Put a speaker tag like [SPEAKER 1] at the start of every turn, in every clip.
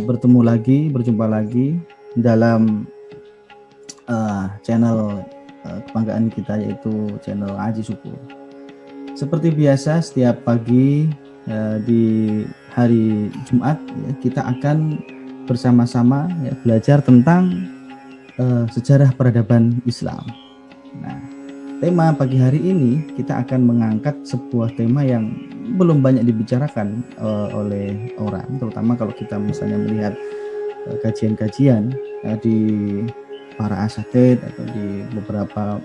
[SPEAKER 1] berjumpa lagi dalam channel kebanggaan kita, yaitu channel Aji Syukur. Seperti biasa setiap pagi di hari Jumat ya, kita akan bersama-sama ya, belajar tentang sejarah peradaban Islam. Nah, tema pagi hari ini kita akan mengangkat sebuah tema yang belum banyak dibicarakan oleh orang, terutama kalau kita misalnya melihat kajian-kajian di para asatid atau di beberapa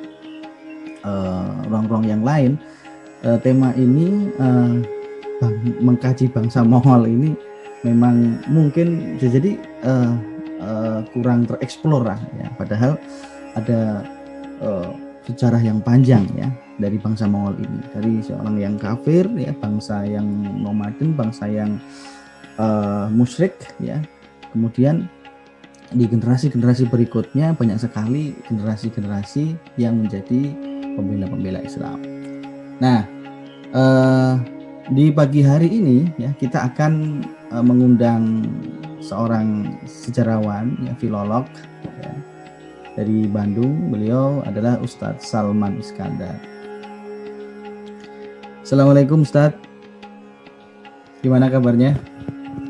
[SPEAKER 1] ruang-ruang yang lain. Tema ini mengkaji bangsa Mongol ini memang mungkin jadi kurang tereksplor ya, padahal ada sejarah yang panjang ya dari bangsa Mongol ini, dari seorang yang kafir ya, bangsa yang nomaden, bangsa yang musyrik ya, kemudian di generasi-generasi berikutnya banyak sekali generasi-generasi yang menjadi pembela-pembela Islam. Nah, di pagi hari ini ya kita akan mengundang seorang sejarawan ya, filolog ya, dari Bandung. Beliau adalah Ustadz Salman Iskandar. Assalamualaikum Ustadz, gimana kabarnya?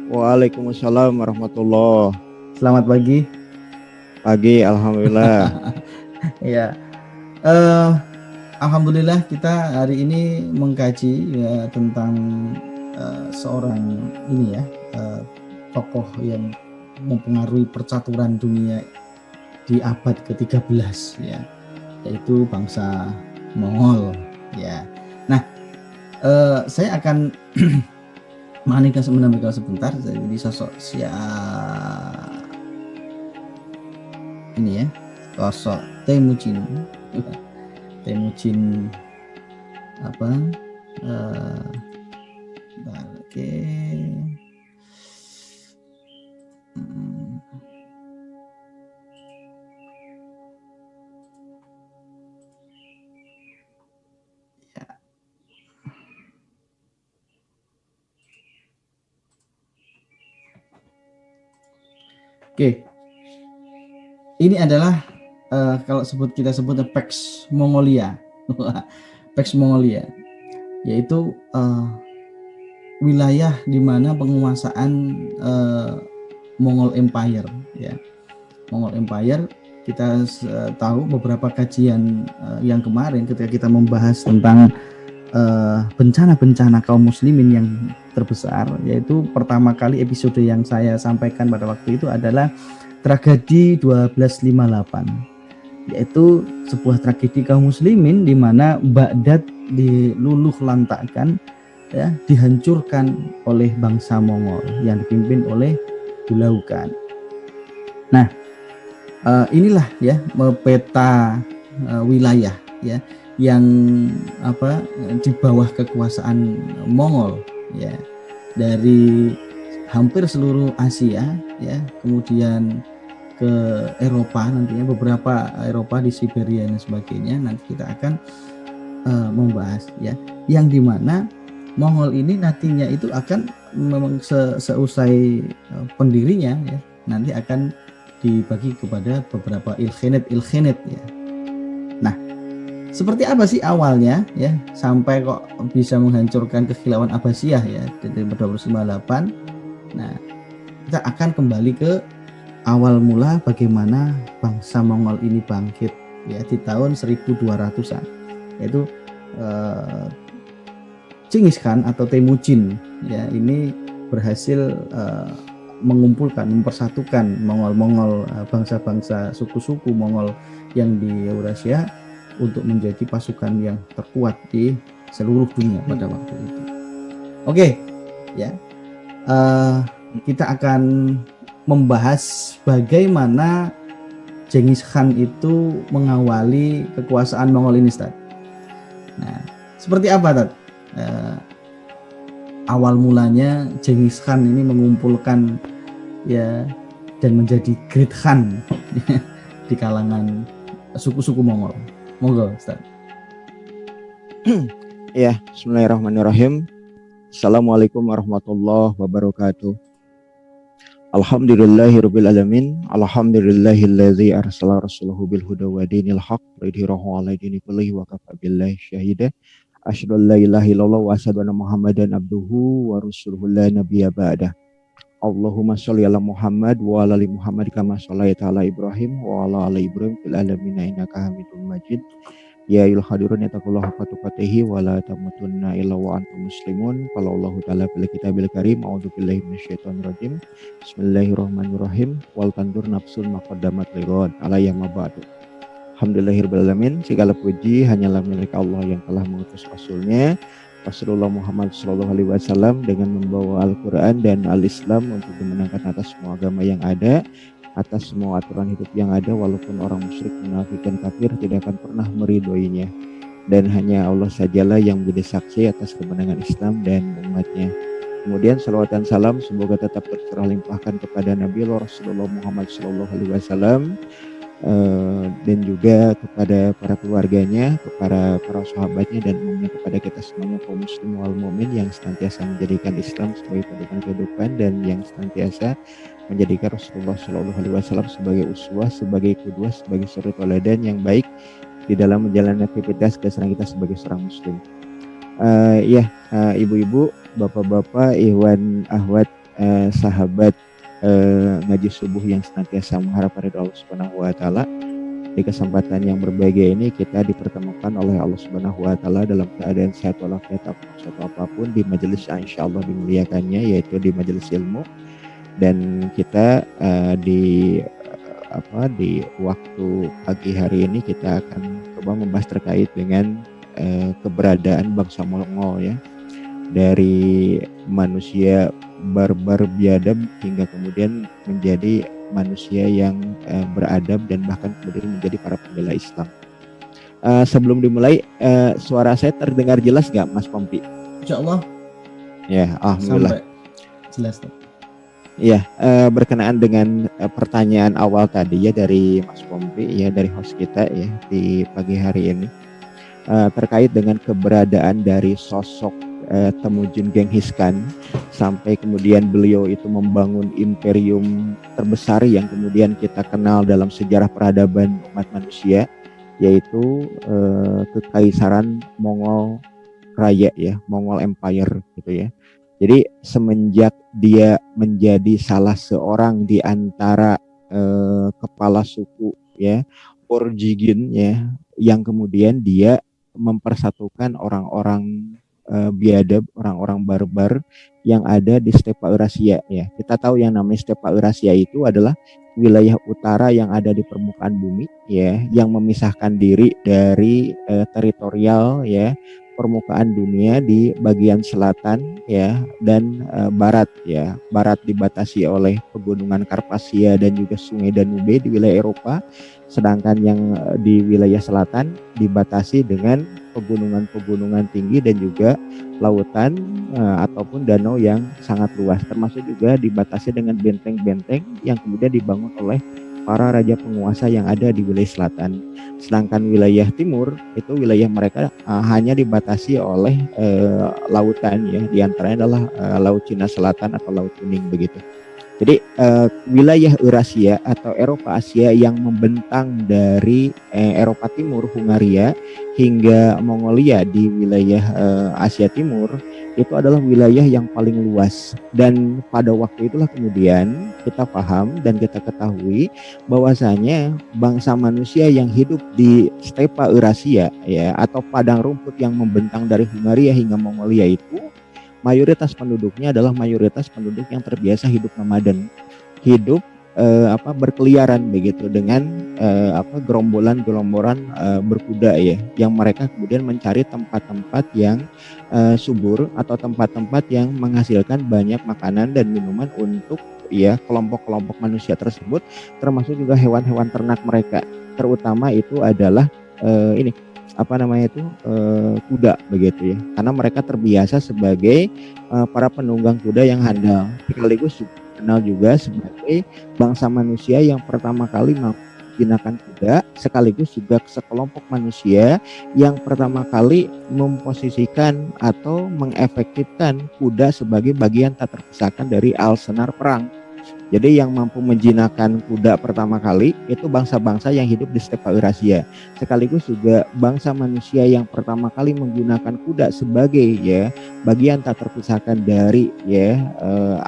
[SPEAKER 2] Waalaikumsalam warahmatullahi.
[SPEAKER 1] Selamat pagi.
[SPEAKER 2] Pagi, alhamdulillah.
[SPEAKER 1] Ya, alhamdulillah kita hari ini mengkaji ya tentang seorang ini ya, tokoh yang mempengaruhi percaturan dunia di abad ke-13 ya, yaitu bangsa Mongol ya. Nah, saya akan mengalihkan sebentar. Jadi sosok ini ya, sosok Temujin apa? Oke. Oke, ini adalah kalau kita sebut Pax Mongolia, Pax Mongolia, yaitu wilayah di mana penguasaan Mongol Empire ya. Mongol Empire, kita tahu beberapa kajian yang kemarin ketika kita membahas tentang bencana-bencana kaum muslimin yang terbesar, yaitu pertama kali episode yang saya sampaikan pada waktu itu adalah tragedi 1258, yaitu sebuah tragedi kaum muslimin di mana Baghdad diluluh lantakkan ya, dihancurkan oleh bangsa Mongol yang dipimpin oleh Hulagu Khan. Nah, inilah ya peta wilayah ya yang di bawah kekuasaan Mongol ya, dari hampir seluruh Asia ya, kemudian ke Eropa, nantinya beberapa Eropa di Siberia dan sebagainya. Nanti kita akan membahas ya, yang dimana Mongol ini nantinya itu akan memang seusai pendirinya ya, nanti akan dibagi kepada beberapa ilkhanate ya. Nah, seperti apa sih awalnya ya sampai kok bisa menghancurkan kekhilafan Abbasiyah ya dari 1258. Nah, kita akan kembali ke awal mula bagaimana bangsa Mongol ini bangkit ya di tahun 1200-an, yaitu Chinggis Khan atau Temujin ya, ini berhasil mengumpulkan, mempersatukan Mongol, bangsa-bangsa suku-suku Mongol yang di Eurasia untuk menjadi pasukan yang terkuat di seluruh dunia pada waktu itu. Oke, ya, kita akan membahas bagaimana Chinggis Khan itu mengawali kekuasaan Mongol ini, Ustaz. Nah, seperti apa, Tad? Awal mulanya Chinggis Khan ini mengumpulkan ya dan menjadi Great Khan di kalangan suku-suku Mongol. Monggo, Ustaz.
[SPEAKER 2] Ya, bismillahirrahmanirrahim. Assalamualaikum warahmatullahi wabarakatuh. Alhamdulillahirabbil alamin. Alhamdulillahilladzi arsala rasulahu bil huda wa dinil haqq lidhirahu 'ala dini kullihi wa kafa billahi syahida. Asyhadu an la ilaha illallah wa asyhadu anna Muhammadan abduhu wa rasuluhu la nabiyya ba'dah. Allahumma sholli ala Muhammad wa ala ali Muhammad kama shallaita ala Ibrahim wa ala ali Ibrahim fil alamin innaka Hamidum Majid. Ya ayyuhal hadirun yattaqullaha haqqa tuqatih wa la tamutunna illa wa antum muslimun. Qala Allahu ta'ala fil kitabil karim, a'udzu billahi minasyaitonir rajim. Bismillahirrahmanirrahim. Wal tandur nafsun ma qaddamat lighad alayya ma ba'du. Alhamdulillahirabbil alamin. Segala puji hanyalah milik Allah yang telah mengutus Rasulnya Rasulullah Muhammad SAW dengan membawa Al-Quran dan Al-Islam untuk dimenangkan atas semua agama yang ada, atas semua aturan hidup yang ada, walaupun orang musyrik, munafik dan kafir tidak akan pernah meridhoinya, dan hanya Allah sajalah yang menjadi saksi atas kemenangan Islam dan umatnya. Kemudian salawat dan salam semoga tetap tercurah limpahkan kepada Nabi Rasulullah Muhammad SAW, dan juga kepada para keluarganya, kepada para sahabatnya, dan umumnya kepada kita semuanya kaum muslim wal mukmin yang senantiasa menjadikan Islam sebagai pedoman kehidupan dan yang senantiasa menjadikan Rasulullah SAW sebagai uswah, sebagai qudwah, sebagai suri teladan yang baik di dalam menjalani aktivitas keseharian kita sebagai seorang muslim. Ibu-ibu, bapak-bapak, ikhwan, akhwat, sahabat ngaji subuh yang senantiasa mengharapkan ridho Allah Subhanahu wa taala. Di kesempatan yang berbahagia ini kita dipertemukan oleh Allah Subhanahu wa taala dalam keadaan sehat walafiat apapun di majelis yang insyaallah dimuliakannya, yaitu di majelis ilmu. Dan kita di waktu pagi hari ini kita akan coba membahas terkait dengan keberadaan bangsa Mongol, ya, dari manusia barbar biadab hingga kemudian menjadi manusia yang beradab dan bahkan kemudian menjadi para pembela Islam. Sebelum dimulai, suara saya terdengar jelas gak, Mas Pompi?
[SPEAKER 1] Insyaallah.
[SPEAKER 2] Ya, alhamdulillah.
[SPEAKER 1] Sampai jelas.
[SPEAKER 2] Ya, berkenaan dengan pertanyaan awal tadi ya dari Mas Pompi, ya, dari host kita ya di pagi hari ini, terkait dengan keberadaan dari sosok Temujin Genghis Khan, sampai kemudian beliau itu membangun imperium terbesar yang kemudian kita kenal dalam sejarah peradaban umat manusia, yaitu Kekaisaran Mongol Raya, ya, Mongol Empire gitu ya. Jadi semenjak dia menjadi salah seorang di antara kepala suku, ya, Porjigin, ya, yang kemudian dia mempersatukan orang-orang biadab, orang-orang barbar yang ada di Stepa Eurasia, ya. Kita tahu yang namanya Stepa Eurasia itu adalah wilayah utara yang ada di permukaan bumi, ya, yang memisahkan diri dari teritorial, ya, permukaan dunia di bagian selatan, ya, dan barat, ya. Barat dibatasi oleh pegunungan Karpasia dan juga Sungai Danube di wilayah Eropa, sedangkan yang di wilayah selatan dibatasi dengan pegunungan-pegunungan tinggi dan juga lautan ataupun danau yang sangat luas, termasuk juga dibatasi dengan benteng-benteng yang kemudian dibangun oleh para raja penguasa yang ada di wilayah selatan. Sedangkan wilayah timur itu wilayah mereka hanya dibatasi oleh lautan, ya, diantaranya adalah Laut Cina Selatan atau Laut Kuning begitu. Jadi wilayah Eurasia atau Eropa Asia yang membentang dari Eropa Timur, Hungaria, hingga Mongolia di wilayah Asia Timur itu adalah wilayah yang paling luas. Dan pada waktu itulah kemudian kita paham dan kita ketahui bahwasanya bangsa manusia yang hidup di Stepa Eurasia, ya, atau padang rumput yang membentang dari Hungaria hingga Mongolia itu mayoritas penduduknya adalah mayoritas penduduk yang terbiasa hidup nomaden, hidup berkeliaran begitu dengan gerombolan-gerombolan berkuda, ya, yang mereka kemudian mencari tempat-tempat yang subur atau tempat-tempat yang menghasilkan banyak makanan dan minuman untuk, ya, kelompok-kelompok manusia tersebut, termasuk juga hewan-hewan ternak mereka, terutama itu adalah kuda begitu, ya, karena mereka terbiasa sebagai para penunggang kuda yang handal, sekaligus dikenal juga sebagai bangsa manusia yang pertama kali menggunakan kuda, sekaligus juga sekelompok manusia yang pertama kali memposisikan atau mengefektifkan kuda sebagai bagian tak terpisahkan dari arsenal perang. Jadi yang mampu menjinakkan kuda pertama kali itu bangsa-bangsa yang hidup di stepa Eurasia. Sekaligus juga bangsa manusia yang pertama kali menggunakan kuda sebagai ya bagian tak terpisahkan dari ya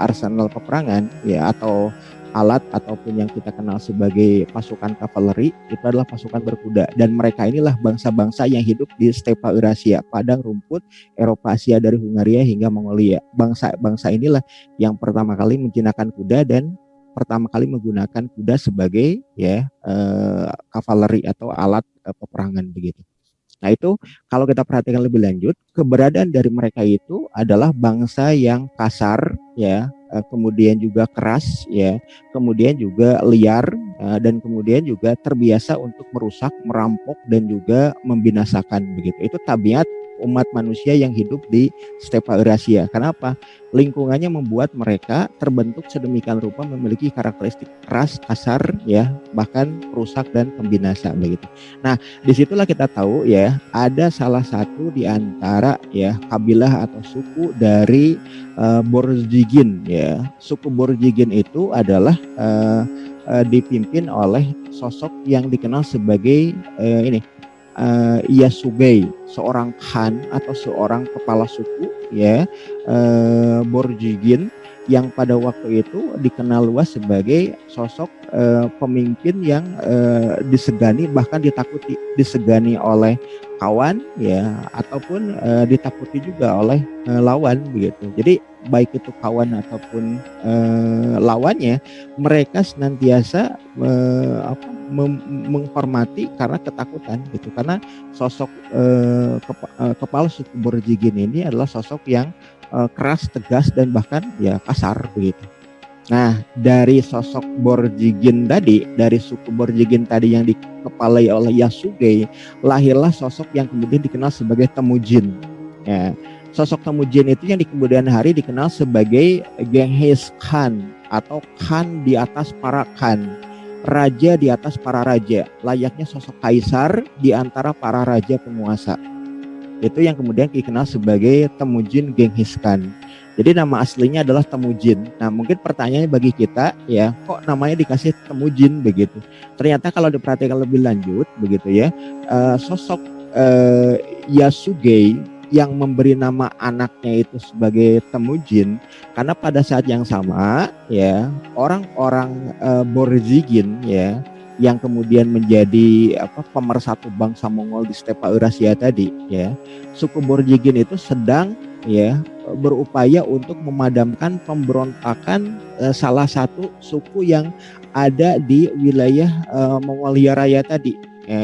[SPEAKER 2] arsenal peperangan ya atau alat ataupun yang kita kenal sebagai pasukan kavaleri itu adalah pasukan berkuda, dan mereka inilah bangsa-bangsa yang hidup di stepa Eurasia, padang rumput Eropa Asia dari Hungaria hingga Mongolia. Bangsa-bangsa inilah yang pertama kali menjinakkan kuda dan pertama kali menggunakan kuda sebagai ya kavaleri atau alat peperangan begitu. Nah itu kalau kita perhatikan lebih lanjut, keberadaan dari mereka itu adalah bangsa yang kasar ya, kemudian juga keras ya, kemudian juga liar, dan kemudian juga terbiasa untuk merusak, merampok dan juga membinasakan begitu. Itu tabiat umat manusia yang hidup di stepa Eurasia. Kenapa? Lingkungannya membuat mereka terbentuk sedemikian rupa, memiliki karakteristik keras, kasar ya, bahkan rusak dan pembinasa begitu. Nah, disitulah kita tahu ya, ada salah satu di antara ya kabilah atau suku dari Borjigin ya. Suku Borjigin itu adalah dipimpin oleh sosok yang dikenal sebagai Yasugei, seorang khan atau seorang kepala suku ya Borjigin yang pada waktu itu dikenal luas sebagai sosok pemimpin yang disegani, bahkan ditakuti, disegani oleh kawan ya ataupun ditakuti juga oleh lawan begitu. Jadi baik itu kawan ataupun lawannya, mereka senantiasa menghormati karena ketakutan gitu, karena sosok kepala suku Borjigin ini adalah sosok yang keras, tegas dan bahkan ya kasar begitu. Nah, dari sosok Borjigin tadi, dari suku Borjigin tadi yang dikepalai oleh Yasugei, lahirlah sosok yang kemudian dikenal sebagai Temujin. Ya, sosok Temujin itu yang di kemudian hari dikenal sebagai Genghis Khan atau Khan di atas para Khan, raja di atas para raja, layaknya sosok kaisar di antara para raja penguasa. Itu yang kemudian dikenal sebagai Temujin Genghis Khan. Jadi nama aslinya adalah Temujin. Nah, mungkin pertanyaannya bagi kita ya, kok namanya dikasih Temujin begitu? Ternyata kalau diperhatikan lebih lanjut begitu ya, sosok Yasugei yang memberi nama anaknya itu sebagai Temujin karena pada saat yang sama ya orang-orang Borjigin ya yang kemudian menjadi pemersatu bangsa Mongol di stepa Eurasia tadi ya, suku Borjigin itu sedang ya berupaya untuk memadamkan pemberontakan salah satu suku yang ada di wilayah Mongolia Raya tadi,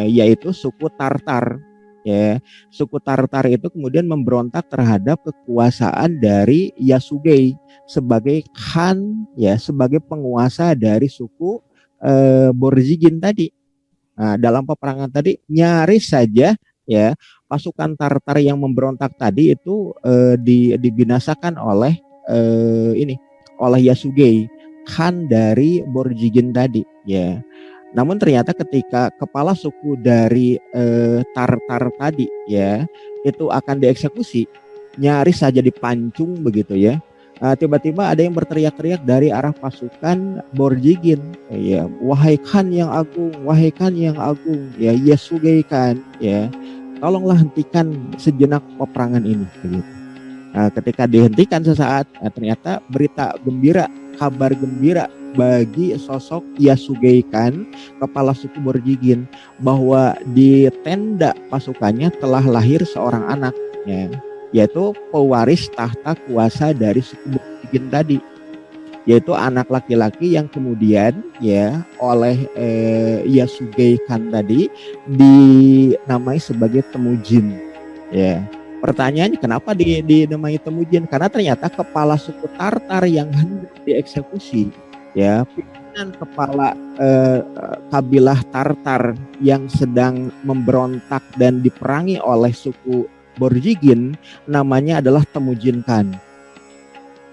[SPEAKER 2] yaitu suku Tartar. Ya, suku Tartar itu kemudian memberontak terhadap kekuasaan dari Yasugei sebagai khan ya, sebagai penguasa dari suku Borjigin tadi. Nah, dalam peperangan tadi nyaris saja ya pasukan Tartar yang memberontak tadi itu dibinasakan oleh oleh Yasugei, khan dari Borjigin tadi ya. Namun ternyata ketika kepala suku dari Tartar tadi ya itu akan dieksekusi, nyaris saja dipancung begitu ya. Tiba-tiba ada yang berteriak-teriak dari arah pasukan Borjigin, ya, wahai Khan yang agung, wahai Khan yang agung, ya Yasugei Khan, ya, tolonglah hentikan sejenak peperangan ini. Begitu. Nah, ketika dihentikan sesaat, ternyata berita gembira, kabar gembira bagi sosok Yasugei Khan, kepala suku Borjigin, bahwa di tenda pasukannya telah lahir seorang anak, ya, yaitu pewaris tahta kuasa dari suku Borjigin tadi, yaitu anak laki-laki yang kemudian ya oleh Yasugei Khan tadi dinamai sebagai Temujin. Ya, pertanyaannya kenapa dinamai Temujin? Karena ternyata kepala suku Tartar yang hendak dieksekusi, ya, pimpinan kepala kabilah Tartar yang sedang memberontak dan diperangi oleh suku Borjigin, namanya adalah Temujin Khan.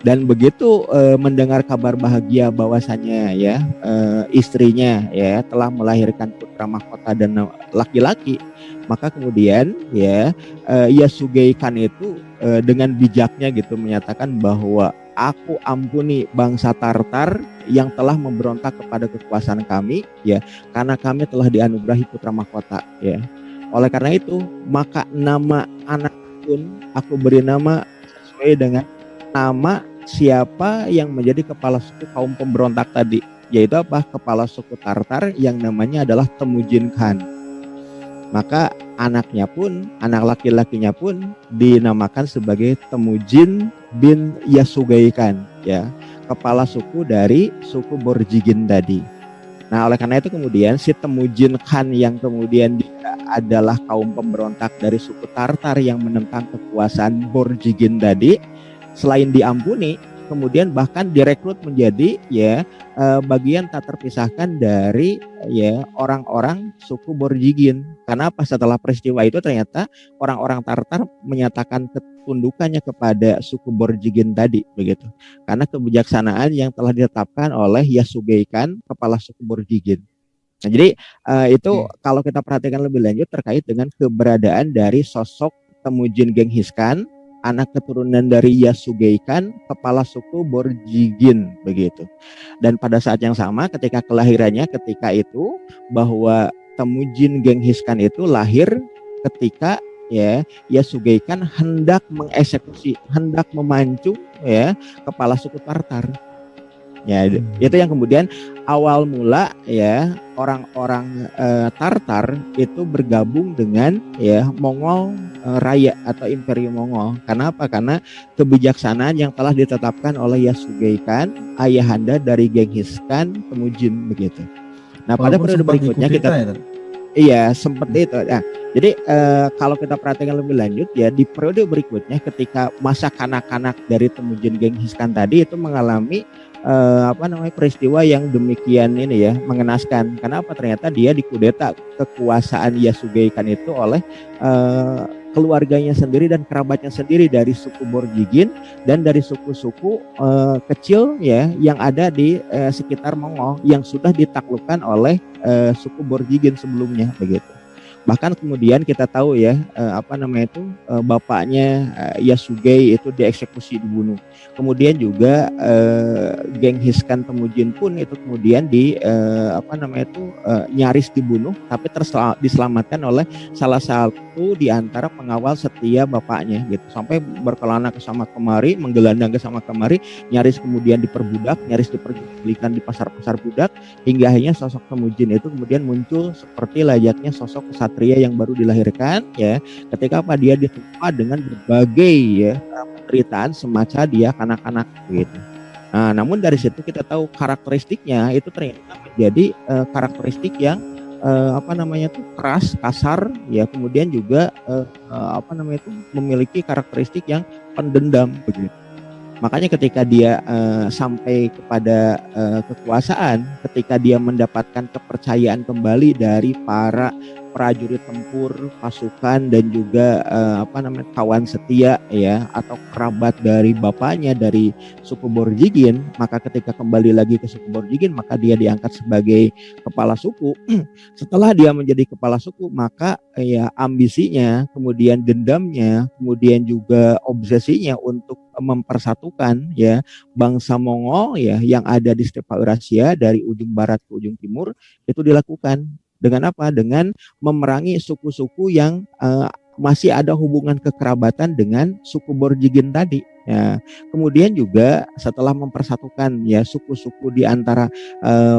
[SPEAKER 2] Dan begitu mendengar kabar bahagia bahwasanya ya istrinya ya telah melahirkan putra mahkota dan laki-laki, maka kemudian ya Yasugei Khan itu dengan bijaknya gitu menyatakan bahwa aku ampuni bangsa Tartar yang telah memberontak kepada kekuasaan kami, ya, karena kami telah dianugerahi putra mahkota, ya. Oleh karena itu, maka nama anak pun aku beri nama sesuai dengan nama siapa yang menjadi kepala suku kaum pemberontak tadi, yaitu apa? Kepala suku Tartar yang namanya adalah Temujin Khan. Maka anaknya pun, anak laki-lakinya pun dinamakan sebagai Temujin bin Yasugei Khan, ya, kepala suku dari suku Borjigin tadi. Nah, oleh karena itu kemudian si Temujin Khan yang kemudian dia adalah kaum pemberontak dari suku Tartar yang menentang kekuasaan Borjigin tadi, selain diampuni, kemudian bahkan direkrut menjadi, ya, bagian tak terpisahkan dari, ya, orang-orang suku Borjigin. Karena apa? Setelah peristiwa itu ternyata orang-orang Tartar menyatakan ketundukannya kepada suku Borjigin tadi, begitu. Karena kebijaksanaan yang telah ditetapkan oleh Yasugei Khan, kepala suku Borjigin. Nah, jadi itu kalau kita perhatikan lebih lanjut terkait dengan keberadaan dari sosok Temujin Genghis Khan, anak keturunan dari Yasugei Khan, kepala suku Borjigin, begitu. Dan pada saat yang sama ketika kelahirannya, ketika itu bahwa Temujin Genghis Khan itu lahir ketika, ya, Yasugei Khan hendak mengeksekusi, hendak memancung, ya, kepala suku Tartar. Ya, itu yang kemudian awal mula, ya, orang-orang Tartar itu bergabung dengan, ya, Mongol Raya atau Imperium Mongol. Karena apa? Karena kebijaksanaan yang telah ditetapkan oleh Yasugei Khan, ayahanda dari Genghis Khan Temujin, begitu. Nah, pada periode berikutnya kita iya seperti itu. Nah, jadi kalau kita perhatikan lebih lanjut, ya, di periode berikutnya ketika masa kanak-kanak dari Temujin Genghis Khan tadi itu mengalami peristiwa yang demikian ini, ya, mengenaskan. Kenapa? Ternyata dia dikudeta kekuasaan Yasugei Khan itu oleh keluarganya sendiri dan kerabatnya sendiri dari suku Borjigin dan dari suku-suku kecil, ya, yang ada di sekitar Mongol yang sudah ditaklukkan oleh suku Borjigin sebelumnya, begitu. Bahkan kemudian kita tahu, ya, bapaknya Yasugei itu dieksekusi, dibunuh. Kemudian juga Genghis Khan Temujin pun itu kemudian nyaris dibunuh, tapi diselamatkan oleh salah satu di antara pengawal setia bapaknya, gitu. Sampai berkelana ke sana kemari, menggelandang ke sana kemari, nyaris kemudian diperbudak, nyaris diperjualbelikan di pasar-pasar budak, hingga akhirnya sosok Temujin itu kemudian muncul seperti layaknya sosok kesatria yang baru dilahirkan, ya, ketika dia ditimpa dengan berbagai, ya, penderitaan semacam dia kanak-kanak, gitu. Nah, namun dari situ kita tahu karakteristiknya itu ternyata menjadi karakteristik yang keras, kasar, ya, kemudian juga memiliki karakteristik yang pendendam, begitu. Makanya ketika dia sampai kepada kekuasaan, ketika dia mendapatkan kepercayaan kembali dari para prajurit tempur, pasukan, dan juga kawan setia, ya, atau kerabat dari bapaknya dari suku Borjigin, maka ketika kembali lagi ke suku Borjigin, maka dia diangkat sebagai kepala suku. Setelah dia menjadi kepala suku, maka, ya, ambisinya, kemudian dendamnya, kemudian juga obsesinya untuk mempersatukan, ya, bangsa Mongol, ya, yang ada di stepa Eurasia dari ujung barat ke ujung timur itu dilakukan. Dengan apa? Dengan memerangi suku-suku yang masih ada hubungan kekerabatan dengan suku Borjigin tadi. Ya, kemudian juga setelah mempersatukan, ya, suku-suku di antara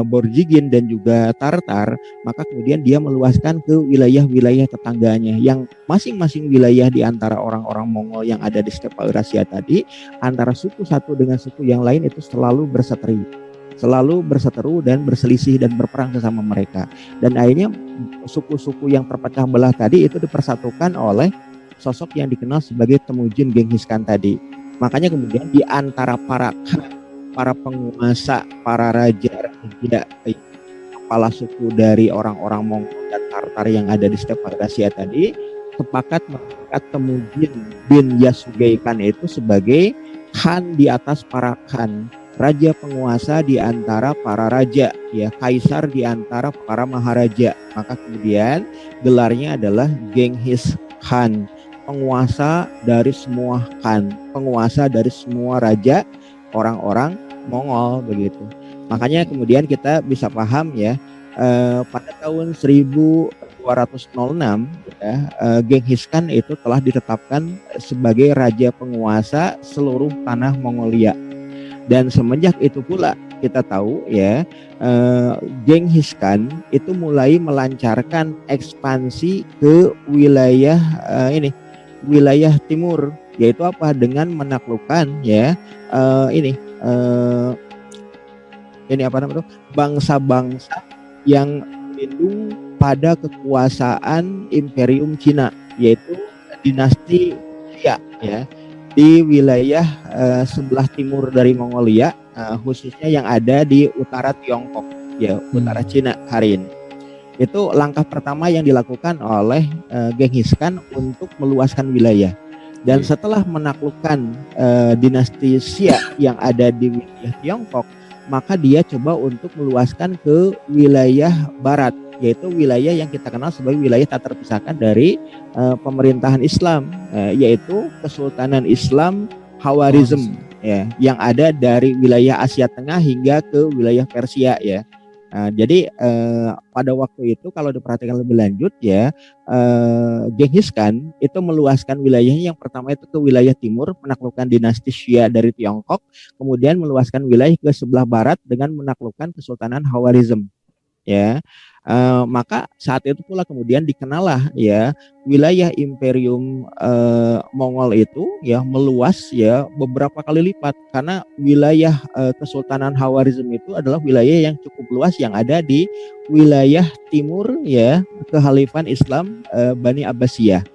[SPEAKER 2] Borjigin dan juga Tartar, maka kemudian dia meluaskan ke wilayah-wilayah tetangganya yang masing-masing wilayah di antara orang-orang Mongol yang ada di stepa Eurasia tadi, antara suku satu dengan suku yang lain itu selalu berseteru dan berselisih dan berperang sesama mereka. Dan akhirnya suku-suku yang terpecah belah tadi itu dipersatukan oleh sosok yang dikenal sebagai Temujin Genghis Khan tadi. Makanya kemudian di antara para penguasa, para raja, kepala suku dari orang-orang Mongol dan Tartar yang ada di stepa Eurasia tadi sepakat mengangkat Temujin bin Yasugei Khan itu sebagai khan di atas para khan, raja penguasa di antara para raja, ya, kaisar di antara para maharaja. Maka kemudian gelarnya adalah Genghis Khan, penguasa dari semua khan, penguasa dari semua raja orang-orang Mongol begitu. Makanya kemudian kita bisa paham ya, pada tahun 1206 ya, Genghis Khan itu telah ditetapkan sebagai raja penguasa seluruh tanah Mongolia. Dan semenjak itu pula kita tahu ya, Genghis Khan itu mulai melancarkan ekspansi ke wilayah wilayah timur, yaitu apa, dengan menaklukkan ya ini apa namanya, bangsa-bangsa yang berlindung pada kekuasaan Imperium Cina, yaitu dinasti Xia ya, di wilayah sebelah timur dari Mongolia, khususnya yang ada di utara Tiongkok ya, utara Cina hari ini. Itu langkah pertama yang dilakukan oleh Genghis Khan untuk meluaskan wilayah. Dan setelah menaklukkan dinasti Xia yang ada di wilayah Tiongkok, maka dia coba untuk meluaskan ke wilayah barat, yaitu wilayah yang kita kenal sebagai wilayah tak terpisahkan dari pemerintahan Islam, yaitu Kesultanan Islam Khawarizm ya, yang ada dari wilayah Asia Tengah hingga ke wilayah Persia ya. Jadi pada waktu itu kalau diperhatikan lebih lanjut ya, Genghis Khan itu meluaskan wilayahnya. Yang pertama itu ke wilayah timur, menaklukkan dinasti Xia dari Tiongkok, kemudian meluaskan wilayah ke sebelah barat dengan menaklukkan Kesultanan Khawarizm ya. Maka saat itu pula kemudian dikenallah ya wilayah Imperium Mongol itu ya meluas ya beberapa kali lipat, karena wilayah Kesultanan Khawarizm itu adalah wilayah yang cukup luas yang ada di wilayah timur ya Kekhalifan Islam Bani Abbasiyah.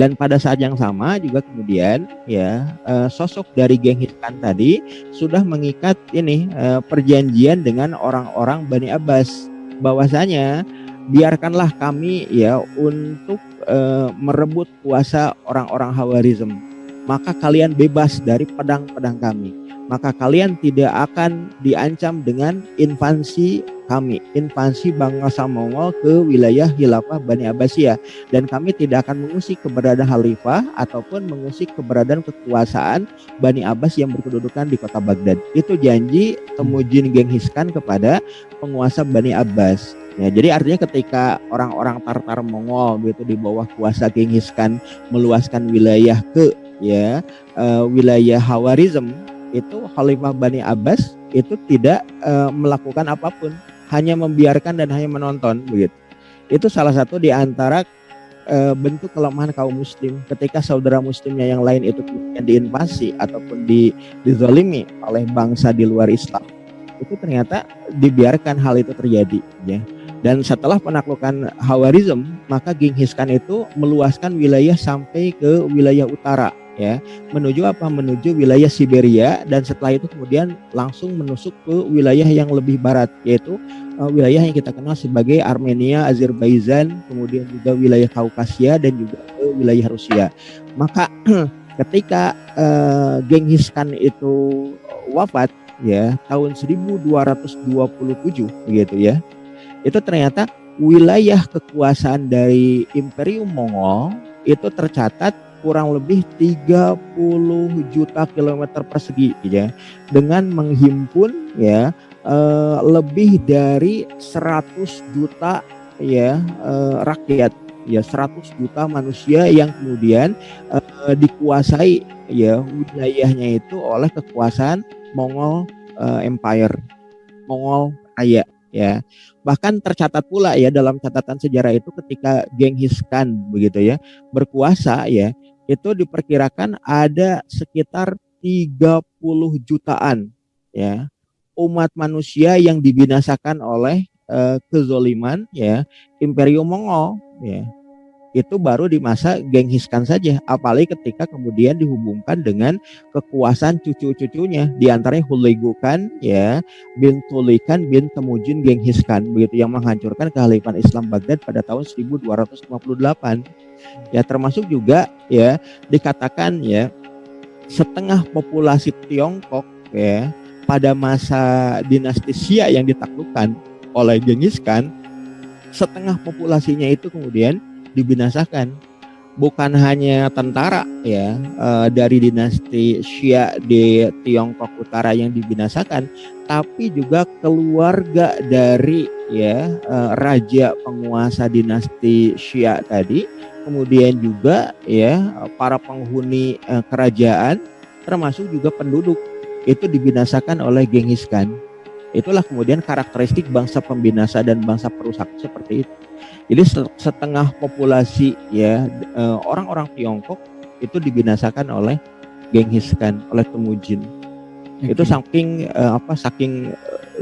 [SPEAKER 2] Dan pada saat yang sama juga kemudian ya sosok dari Genghis Khan tadi sudah mengikat ini perjanjian dengan orang-orang Bani Abbas, bahwasanya biarkanlah kami ya untuk merebut kuasa orang-orang Khawarizm, maka kalian bebas dari pedang-pedang kami, maka kalian tidak akan diancam dengan invasi kami, invasi bangsa Mongol ke wilayah Khilafah Bani Abbasiyah, dan kami tidak akan mengusik keberadaan khalifah ataupun mengusik keberadaan kekuasaan Bani Abbas yang berkedudukan di kota Baghdad. Itu janji Temujin Genghis Khan kepada penguasa Bani Abbas. Ya, jadi artinya ketika orang-orang Tartar Mongol gitu di bawah kuasa Genghis Khan meluaskan wilayah ke ya wilayah Khawarizm, itu Khalifah Bani Abbas itu tidak melakukan apapun, hanya membiarkan dan hanya menonton begitu. Itu salah satu di antara bentuk kelemahan kaum muslim ketika saudara muslimnya yang lain itu kemudian diinvasi ataupun dizalimi oleh bangsa di luar Islam. Itu ternyata dibiarkan hal itu terjadi ya. Dan setelah penaklukan Khawarizm, maka Genghis Khan itu meluaskan wilayah sampai ke wilayah utara ya, menuju apa? Menuju wilayah Siberia, dan setelah itu kemudian langsung menusuk ke wilayah yang lebih barat, yaitu wilayah yang kita kenal sebagai Armenia, Azerbaijan, kemudian juga wilayah Kaukasia dan juga ke wilayah Rusia. Maka ketika Genghis Khan itu wafat ya tahun 1227 begitu ya, itu ternyata wilayah kekuasaan dari Imperium Mongol itu tercatat kurang lebih 30 juta kilometer persegi ya, dengan menghimpun ya lebih dari 100 juta ya rakyat ya, 100 juta manusia yang kemudian dikuasai ya wilayahnya itu oleh kekuasaan Mongol Empire, Mongol Raya ya. Bahkan tercatat pula ya dalam catatan sejarah itu ketika Genghis Khan begitu ya berkuasa ya, itu diperkirakan ada sekitar 30 jutaan ya umat manusia yang dibinasakan oleh kezoliman ya Imperium Mongol ya. Itu baru di masa Genghis Khan saja, apalagi ketika kemudian dihubungkan dengan kekuasaan cucu-cucunya, diantaranya Hulagu Khan ya bin Tuli Khan bin Temujin Genghis Khan begitu, yang menghancurkan kehalifan Islam Baghdad pada tahun 1258 ya. Termasuk juga ya dikatakan ya setengah populasi Tiongkok ya pada masa dinasti Xia yang ditaklukkan oleh Genghis Khan, setengah populasinya itu kemudian dibinasakan. bukan hanya tentara ya dari dinasti Xia di Tiongkok Utara yang dibinasakan, tapi juga keluarga dari ya raja penguasa dinasti Xia tadi, kemudian juga ya para penghuni kerajaan, termasuk juga penduduk itu dibinasakan oleh Genghis Khan. Itulah kemudian karakteristik bangsa pembinasa dan bangsa perusak seperti itu. Jadi setengah populasi ya orang-orang Tiongkok itu dibinasakan oleh Genghis Khan, oleh Temujin. Itu saking saking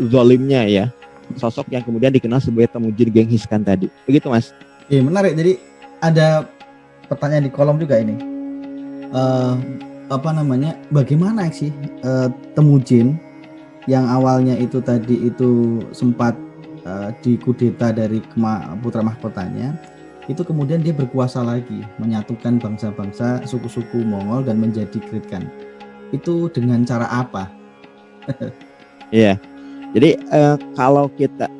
[SPEAKER 2] zolimnya ya sosok yang kemudian dikenal sebagai Temujin Genghis Khan tadi. Begitu Mas.
[SPEAKER 1] Iya menarik. Jadi ada pertanyaan di kolom juga ini. Bagaimana sih Temujin yang awalnya itu tadi itu sempat dikudeta dari putra mahkotanya, itu kemudian dia berkuasa lagi, menyatukan bangsa-bangsa suku-suku Mongol dan menjadi Great Khan. Itu dengan cara apa?
[SPEAKER 2] Iya. Jadi kalau kita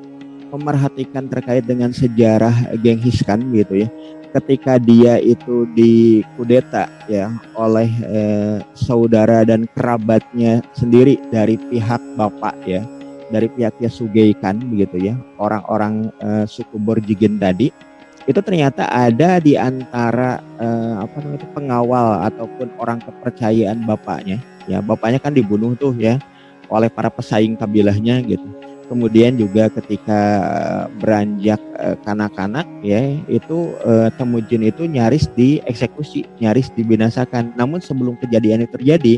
[SPEAKER 2] memerhatikan terkait dengan sejarah Genghis Khan gitu ya, ketika dia itu dikudeta ya oleh saudara dan kerabatnya sendiri dari pihak bapak ya, dari pihak Yasugei Khan begitu ya, orang-orang suku Borjigin tadi, itu ternyata ada di antara pengawal ataupun orang kepercayaan bapaknya ya. Bapaknya kan dibunuh tuh ya oleh para pesaing kabilahnya gitu. Kemudian juga ketika beranjak kanak-kanak ya, itu Temujin itu nyaris dieksekusi, nyaris dibinasakan. Namun sebelum kejadian itu terjadi,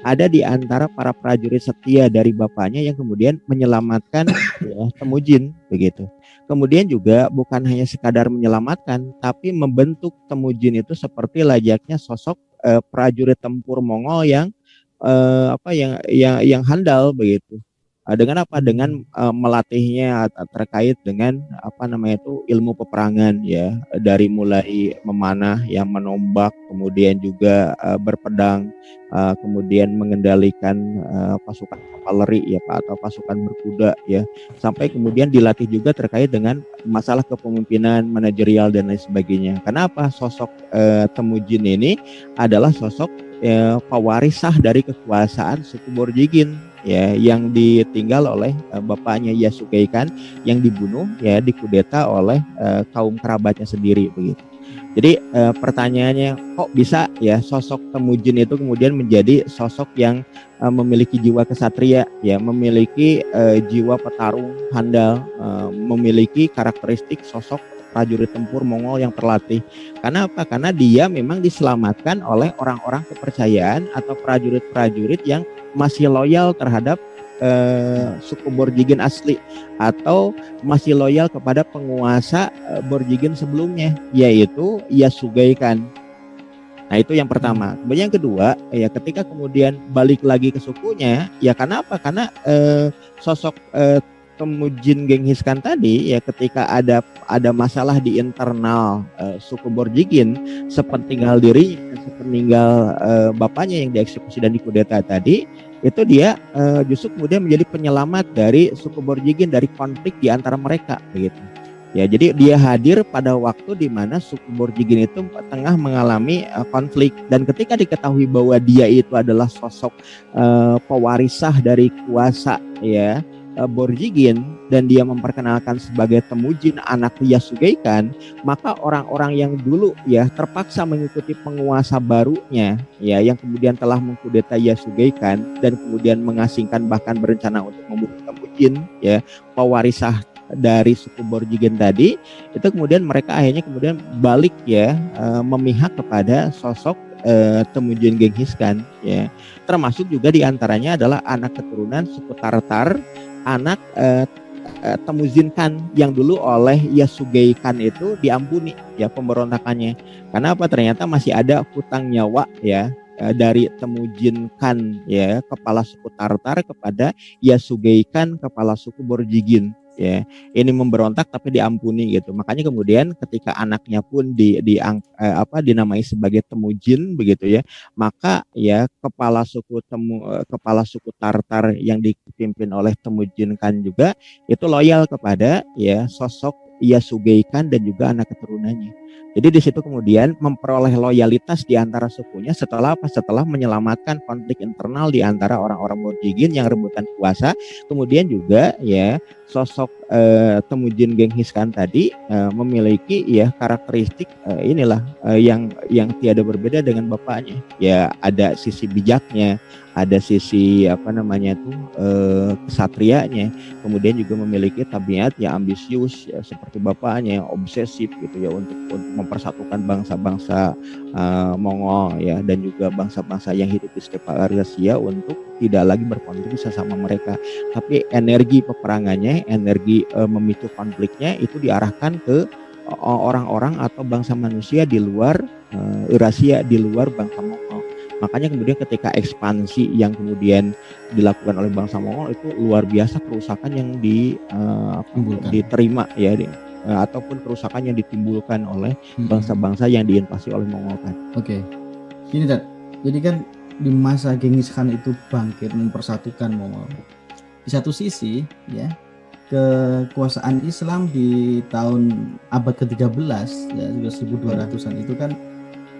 [SPEAKER 2] ada di antara para prajurit setia dari bapaknya yang kemudian menyelamatkan ya, Temujin begitu. Kemudian juga bukan hanya sekadar menyelamatkan, tapi membentuk Temujin itu seperti layaknya sosok prajurit tempur Mongol yang yang handal begitu. Dengan apa? Dengan melatihnya terkait dengan ilmu peperangan ya, dari mulai memanah, yang menombak, kemudian juga berpedang, kemudian mengendalikan pasukan kavaleri ya Pak, atau pasukan berkuda ya, sampai kemudian dilatih juga terkait dengan masalah kepemimpinan, manajerial dan lain sebagainya. Kenapa? Sosok Temujin ini adalah sosok pewaris sah dari kekuasaan suku Borjigin ya, yang ditinggal oleh bapaknya Yasugei Khan yang dibunuh ya, dikudeta oleh kaum kerabatnya sendiri begitu. Jadi pertanyaannya, kok bisa ya sosok Temujin itu kemudian menjadi sosok yang memiliki jiwa kesatria ya, memiliki jiwa petarung handal, memiliki karakteristik sosok prajurit tempur Mongol yang terlatih. Karena apa? Karena dia memang diselamatkan oleh orang-orang kepercayaan atau prajurit-prajurit yang masih loyal terhadap suku Borjigin asli, atau masih loyal kepada penguasa Borjigin sebelumnya, yaitu Yasugei Khan. Nah itu yang pertama. Kemudian yang kedua ya, ketika kemudian balik lagi ke sukunya ya, kenapa? Karena sosok Temujin Genghis Khan tadi ya, ketika ada masalah di internal suku Borjigin, sepeninggal diri, sepeninggal bapaknya yang dieksekusi dan dikudeta tadi, itu dia justru kemudian menjadi penyelamat dari suku Borjigin dari konflik di antara mereka begitu. Ya, jadi dia hadir pada waktu di mana suku Borjigin itu tengah mengalami konflik, dan ketika diketahui bahwa dia itu adalah sosok pewaris sah dari kuasa ya Borjigin, dan dia memperkenalkan sebagai Temujin anak Yasugei Khan, maka orang-orang yang dulu ya terpaksa mengikuti penguasa barunya ya, yang kemudian telah mengkudeta Yasugei Khan dan kemudian mengasingkan bahkan berencana untuk membunuh Temujin ya, pewaris sah dari suku Borjigin tadi, itu kemudian mereka akhirnya kemudian balik ya memihak kepada sosok Temujin Genghis Khan ya, termasuk juga diantaranya adalah anak keturunan suku Tartar, anak Temujin Khan yang dulu oleh Yasugei Khan itu diampuni ya pemberontakannya. Karena apa? Ternyata masih ada hutang nyawa ya dari Temujin Khan ya, kepala suku Tartar, kepada Yasugei Khan, kepala suku Borjigin ya. Ini memberontak tapi diampuni gitu. Makanya kemudian ketika anaknya pun dinamai sebagai Temujin begitu ya, maka ya kepala suku Tartar yang dipimpin oleh Temujin Khan juga itu loyal kepada ya sosok Yasugei Khan dan juga anak keturunannya. Jadi di situ kemudian memperoleh loyalitas di antara sukunya setelah apa? Setelah menyelamatkan konflik internal di antara orang-orang Borjigin yang rebutan kuasa. Kemudian juga ya sosok Temujin Genghis Khan tadi memiliki ya karakteristik yang tiada berbeda dengan bapaknya. Ya ada sisi bijaknya, ada sisi kesatrianya, kemudian juga memiliki tabiat yang ambisius ya, seperti bapaknya, obsesif gitu ya untuk mempersatukan bangsa-bangsa Mongol ya, dan juga bangsa-bangsa yang hidup di stepa Eurasia untuk tidak lagi berkonflik sesama mereka, tapi energi peperangannya, energi memicu konfliknya itu diarahkan ke orang-orang atau bangsa manusia di luar Eurasia, di luar bangsa Mongol. Makanya kemudian ketika ekspansi yang kemudian dilakukan oleh bangsa Mongol itu luar biasa kerusakan yang diterima ya, ataupun kerusakan yang ditimbulkan oleh bangsa-bangsa yang diinvasi oleh Mongol kan.
[SPEAKER 1] Oke. Gini Dad, jadi kan di masa Genghis Khan itu bangkit mempersatukan Mongol. Di satu sisi ya, kekuasaan Islam di tahun abad ke-13 ya, 1200-an itu kan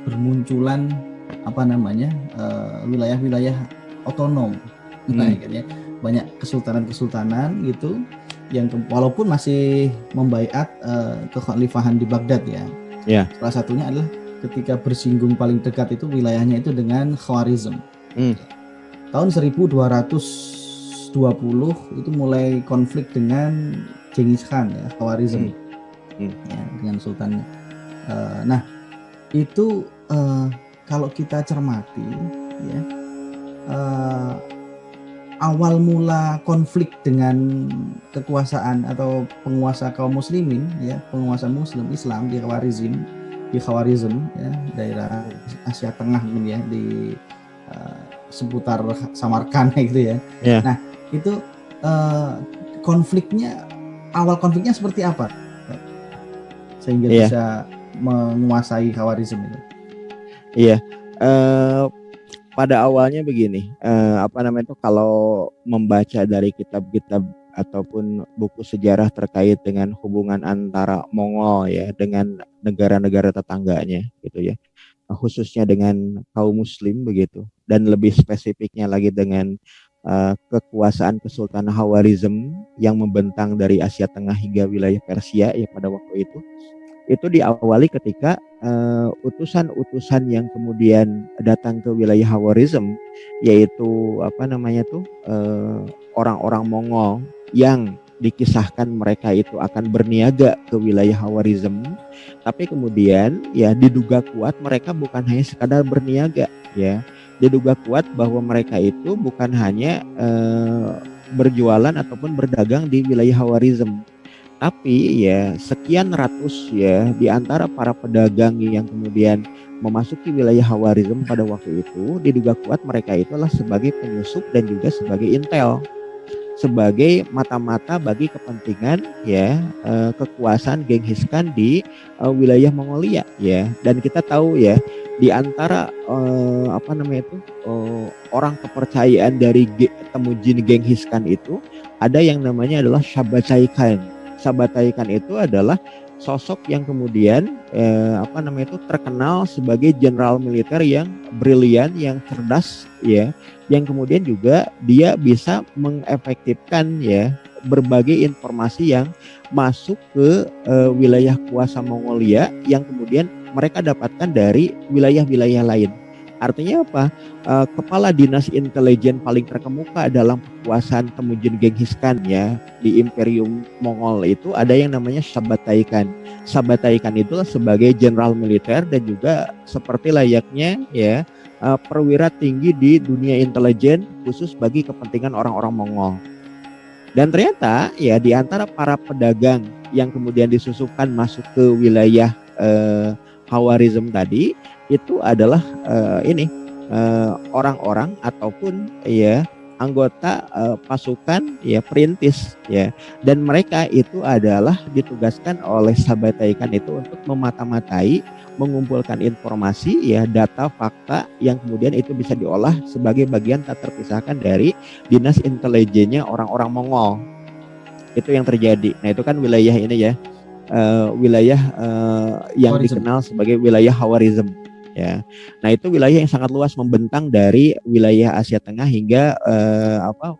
[SPEAKER 1] bermunculan wilayah-wilayah otonom. Ya, banyak kesultanan-kesultanan gitu yang walaupun masih membaiat kekhalifahan di Baghdad ya.
[SPEAKER 2] Yeah.
[SPEAKER 1] Salah satunya adalah ketika bersinggung paling dekat itu wilayahnya itu dengan Khawarizm. Tahun 1220 itu mulai konflik dengan Genghis Khan ya, Khawarizm. Ya, dengan sultannya. Nah, itu kalau kita cermati ya, awal mula konflik dengan kekuasaan atau penguasa kaum muslimin ya, penguasa muslim Islam di Khawarizm ya, daerah Asia Tengah ya, di seputar Samarkand gitu ya. Yeah. Nah, itu awal konfliknya seperti apa sehingga bisa menguasai Khawarizm itu?
[SPEAKER 2] Iya, pada awalnya begini, kalau membaca dari kitab-kitab ataupun buku sejarah terkait dengan hubungan antara Mongol ya dengan negara-negara tetangganya gitu ya, khususnya dengan kaum muslim begitu, dan lebih spesifiknya lagi dengan kekuasaan Kesultanan Khawarizm yang membentang dari Asia Tengah hingga wilayah Persia ya pada waktu itu diawali ketika utusan-utusan yang kemudian datang ke wilayah Khawarizm, yaitu orang-orang Mongol yang dikisahkan mereka itu akan berniaga ke wilayah Khawarizm, tapi kemudian ya diduga kuat mereka bukan hanya sekadar berniaga ya, diduga kuat bahwa mereka itu bukan hanya berjualan ataupun berdagang di wilayah Khawarizm, tapi ya sekian ratus ya di antara para pedagang yang kemudian memasuki wilayah Khawarizm pada waktu itu diduga kuat mereka itu adalah sebagai penyusup dan juga sebagai intel, sebagai mata-mata bagi kepentingan ya kekuasaan Genghis Khan di wilayah Mongolia ya. Dan kita tahu ya di antara orang kepercayaan dari Temujin Genghis Khan itu ada yang namanya adalah Shabbatai Khan. Shabbatai Khan itu adalah sosok yang kemudian terkenal sebagai jenderal militer yang brilian, yang cerdas ya, yang kemudian juga dia bisa mengefektifkan ya berbagai informasi yang masuk ke wilayah kuasa Mongolia yang kemudian mereka dapatkan dari wilayah-wilayah lain. Artinya apa? Kepala dinas intelijen paling terkemuka dalam kekuasaan Temujin Genghis Khan ya di Imperium Mongol itu ada yang namanya Shabbatai Khan. Shabbatai Khan itulah sebagai jenderal militer dan juga seperti layaknya ya perwira tinggi di dunia intelijen khusus bagi kepentingan orang-orang Mongol. Dan ternyata ya di antara para pedagang yang kemudian disusupkan masuk ke wilayah Khawarizm tadi itu adalah orang-orang ataupun ya anggota pasukan ya perintis ya, dan mereka itu adalah ditugaskan oleh Shabbatai Khan itu untuk memata-matai, mengumpulkan informasi ya, data fakta yang kemudian itu bisa diolah sebagai bagian tak terpisahkan dari dinas intelijennya orang-orang Mongol. Itu yang terjadi. Nah itu kan wilayah ini ya wilayah yang
[SPEAKER 1] Khawarizm.
[SPEAKER 2] dikenal sebagai wilayah Khawarizm. Ya, nah itu wilayah yang sangat luas membentang dari wilayah Asia Tengah hingga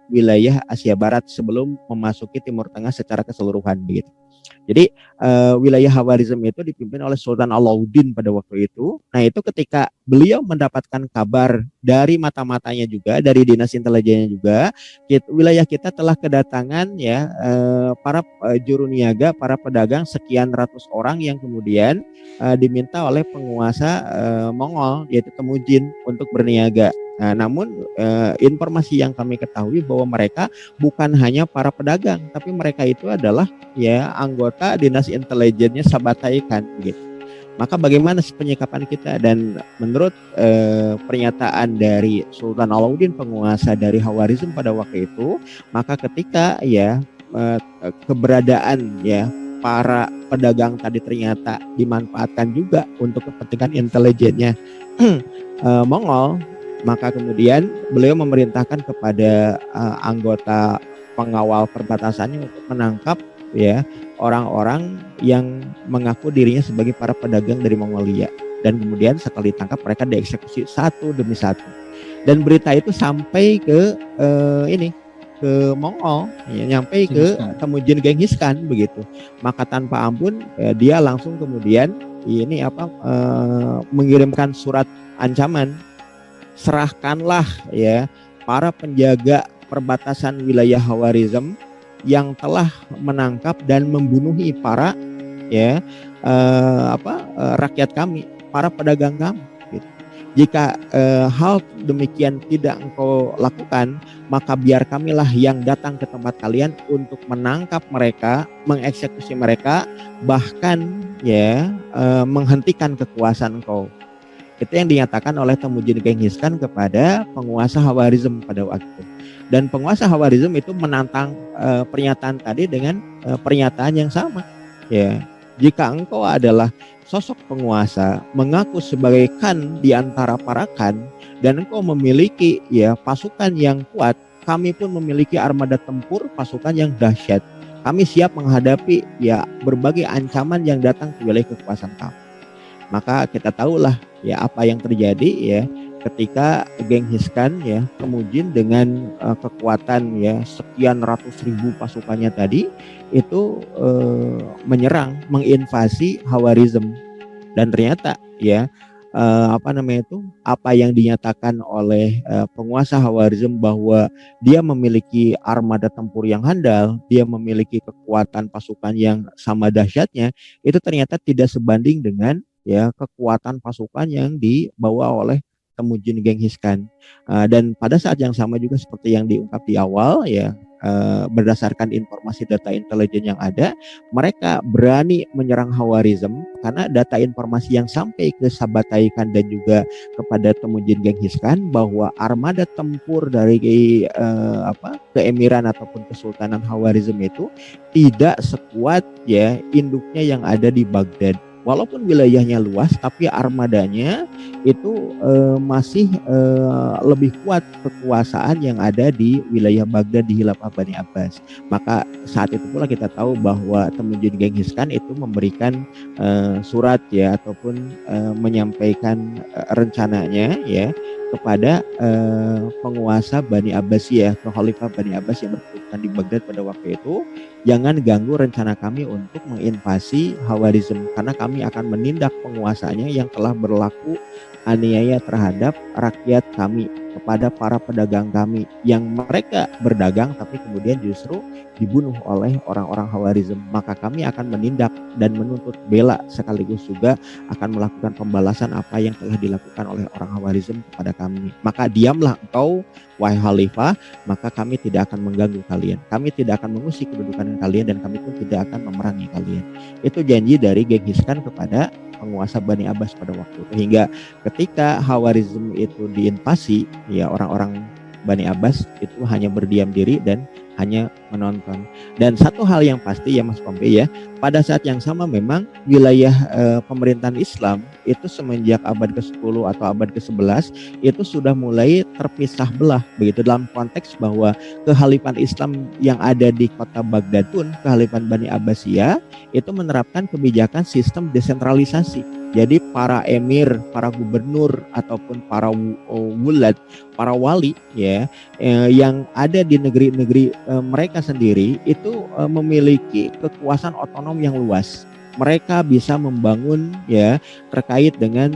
[SPEAKER 2] wilayah Asia Barat sebelum memasuki Timur Tengah secara keseluruhan begitu. Jadi wilayah Khawarizm itu dipimpin oleh Sultan Alauddin pada waktu itu. Nah itu ketika beliau mendapatkan kabar dari mata-matanya juga, dari dinas intelijennya juga, wilayah kita telah kedatangan ya para juru niaga, para pedagang sekian ratus orang yang kemudian diminta oleh penguasa Mongol yaitu Temujin untuk berniaga. Nah, namun informasi yang kami ketahui bahwa mereka bukan hanya para pedagang, tapi mereka itu adalah ya anggota dinas intelijennya Sabatai Khan gitu. Maka bagaimana penyikapan kita? Dan menurut pernyataan dari Sultan Alauddin penguasa dari Khawarizm pada waktu itu, maka ketika ya keberadaan ya para pedagang tadi ternyata dimanfaatkan juga untuk kepentingan intelijennya Mongol, maka kemudian beliau memerintahkan kepada anggota pengawal perbatasannya untuk menangkap ya orang-orang yang mengaku dirinya sebagai para pedagang dari Mongolia, dan kemudian setelah ditangkap mereka dieksekusi satu demi satu, dan berita itu sampai ke ke Mongol, ya, nyampe ke Temujin Genghis Khan begitu. Maka tanpa ampun dia langsung kemudian mengirimkan surat ancaman, serahkanlah ya para penjaga perbatasan wilayah Khawarizm yang telah menangkap dan membunuhi para ya rakyat kami, para pedagang kami. Gitu. Jika hal demikian tidak engkau lakukan, maka biar kamilah yang datang ke tempat kalian untuk menangkap mereka, mengeksekusi mereka, bahkan ya menghentikan kekuasaan engkau. Itu yang dinyatakan oleh Temujin Genghis Khan kepada penguasa Khawarizm pada waktu itu. Dan penguasa Khawarizm itu menantang pernyataan tadi dengan pernyataan yang sama. Ya, jika engkau adalah sosok penguasa, mengaku sebagai Khan di antara para Khan, dan engkau memiliki ya pasukan yang kuat, kami pun memiliki armada tempur, pasukan yang dahsyat. Kami siap menghadapi ya berbagai ancaman yang datang ke wilayah kekuasaan kami. Maka kita tahulah ya apa yang terjadi ya ketika Genghis Khan ya Temujin dengan kekuatan ya sekian ratus ribu pasukannya tadi itu menyerang, menginvasi Khawarizm, dan ternyata ya apa yang dinyatakan oleh penguasa Khawarizm bahwa dia memiliki armada tempur yang handal, dia memiliki kekuatan pasukan yang sama dahsyatnya, itu ternyata tidak sebanding dengan ya kekuatan pasukan yang dibawa oleh Temujin Genghis Khan. Dan pada saat yang sama juga seperti yang diungkap di awal ya, berdasarkan informasi data intelijen yang ada, mereka berani menyerang Khawarizm karena data informasi yang sampai ke Sabatai Khan dan juga kepada Temujin Genghis Khan bahwa armada tempur dari keemiran ataupun kesultanan Khawarizm itu tidak sekuat ya induknya yang ada di Baghdad. Walaupun wilayahnya luas, tapi armadanya itu masih lebih kuat kekuasaan yang ada di wilayah Baghdad di Khilafah Bani Abbas. Maka saat itu pula kita tahu bahwa Temujin Genghis Khan itu memberikan surat ya ataupun menyampaikan rencananya ya kepada penguasa Bani Abbasiyah atau Khalifah Bani Abbas yang berkedudukan di Baghdad pada waktu itu, jangan ganggu rencana kami untuk menginvasi Khawarizm karena kami akan menindak penguasanya yang telah berlaku aniaya terhadap rakyat kami, kepada para pedagang kami yang mereka berdagang tapi kemudian justru dibunuh oleh orang-orang Khawarizm. Maka kami akan menindak dan menuntut bela sekaligus juga akan melakukan pembalasan apa yang telah dilakukan oleh orang Khawarizm kepada kami. Maka diamlah engkau wahai Khalifah, maka kami tidak akan mengganggu kalian, kami tidak akan mengusik kedudukan kalian, dan kami pun tidak akan memerangi kalian. Itu janji dari Genghis Khan kepada penguasa Bani Abbas pada waktu itu. Hingga ketika Khawarizm itu diinvasi, ya orang-orang Bani Abbas itu hanya berdiam diri dan hanya menonton. Dan satu hal yang pasti ya Mas Pombe ya, pada saat yang sama memang wilayah pemerintahan Islam itu semenjak abad ke-10 atau abad ke-11 itu sudah mulai terpisah belah begitu, dalam konteks bahwa kehalifan Islam yang ada di kota Baghdad pun, kehalifan Bani Abbasiyah itu menerapkan kebijakan sistem desentralisasi. Jadi para emir, para gubernur ataupun para wulad, para wali ya yang ada di negeri-negeri mereka sendiri itu memiliki kekuasaan otonom yang luas. Mereka bisa membangun ya terkait dengan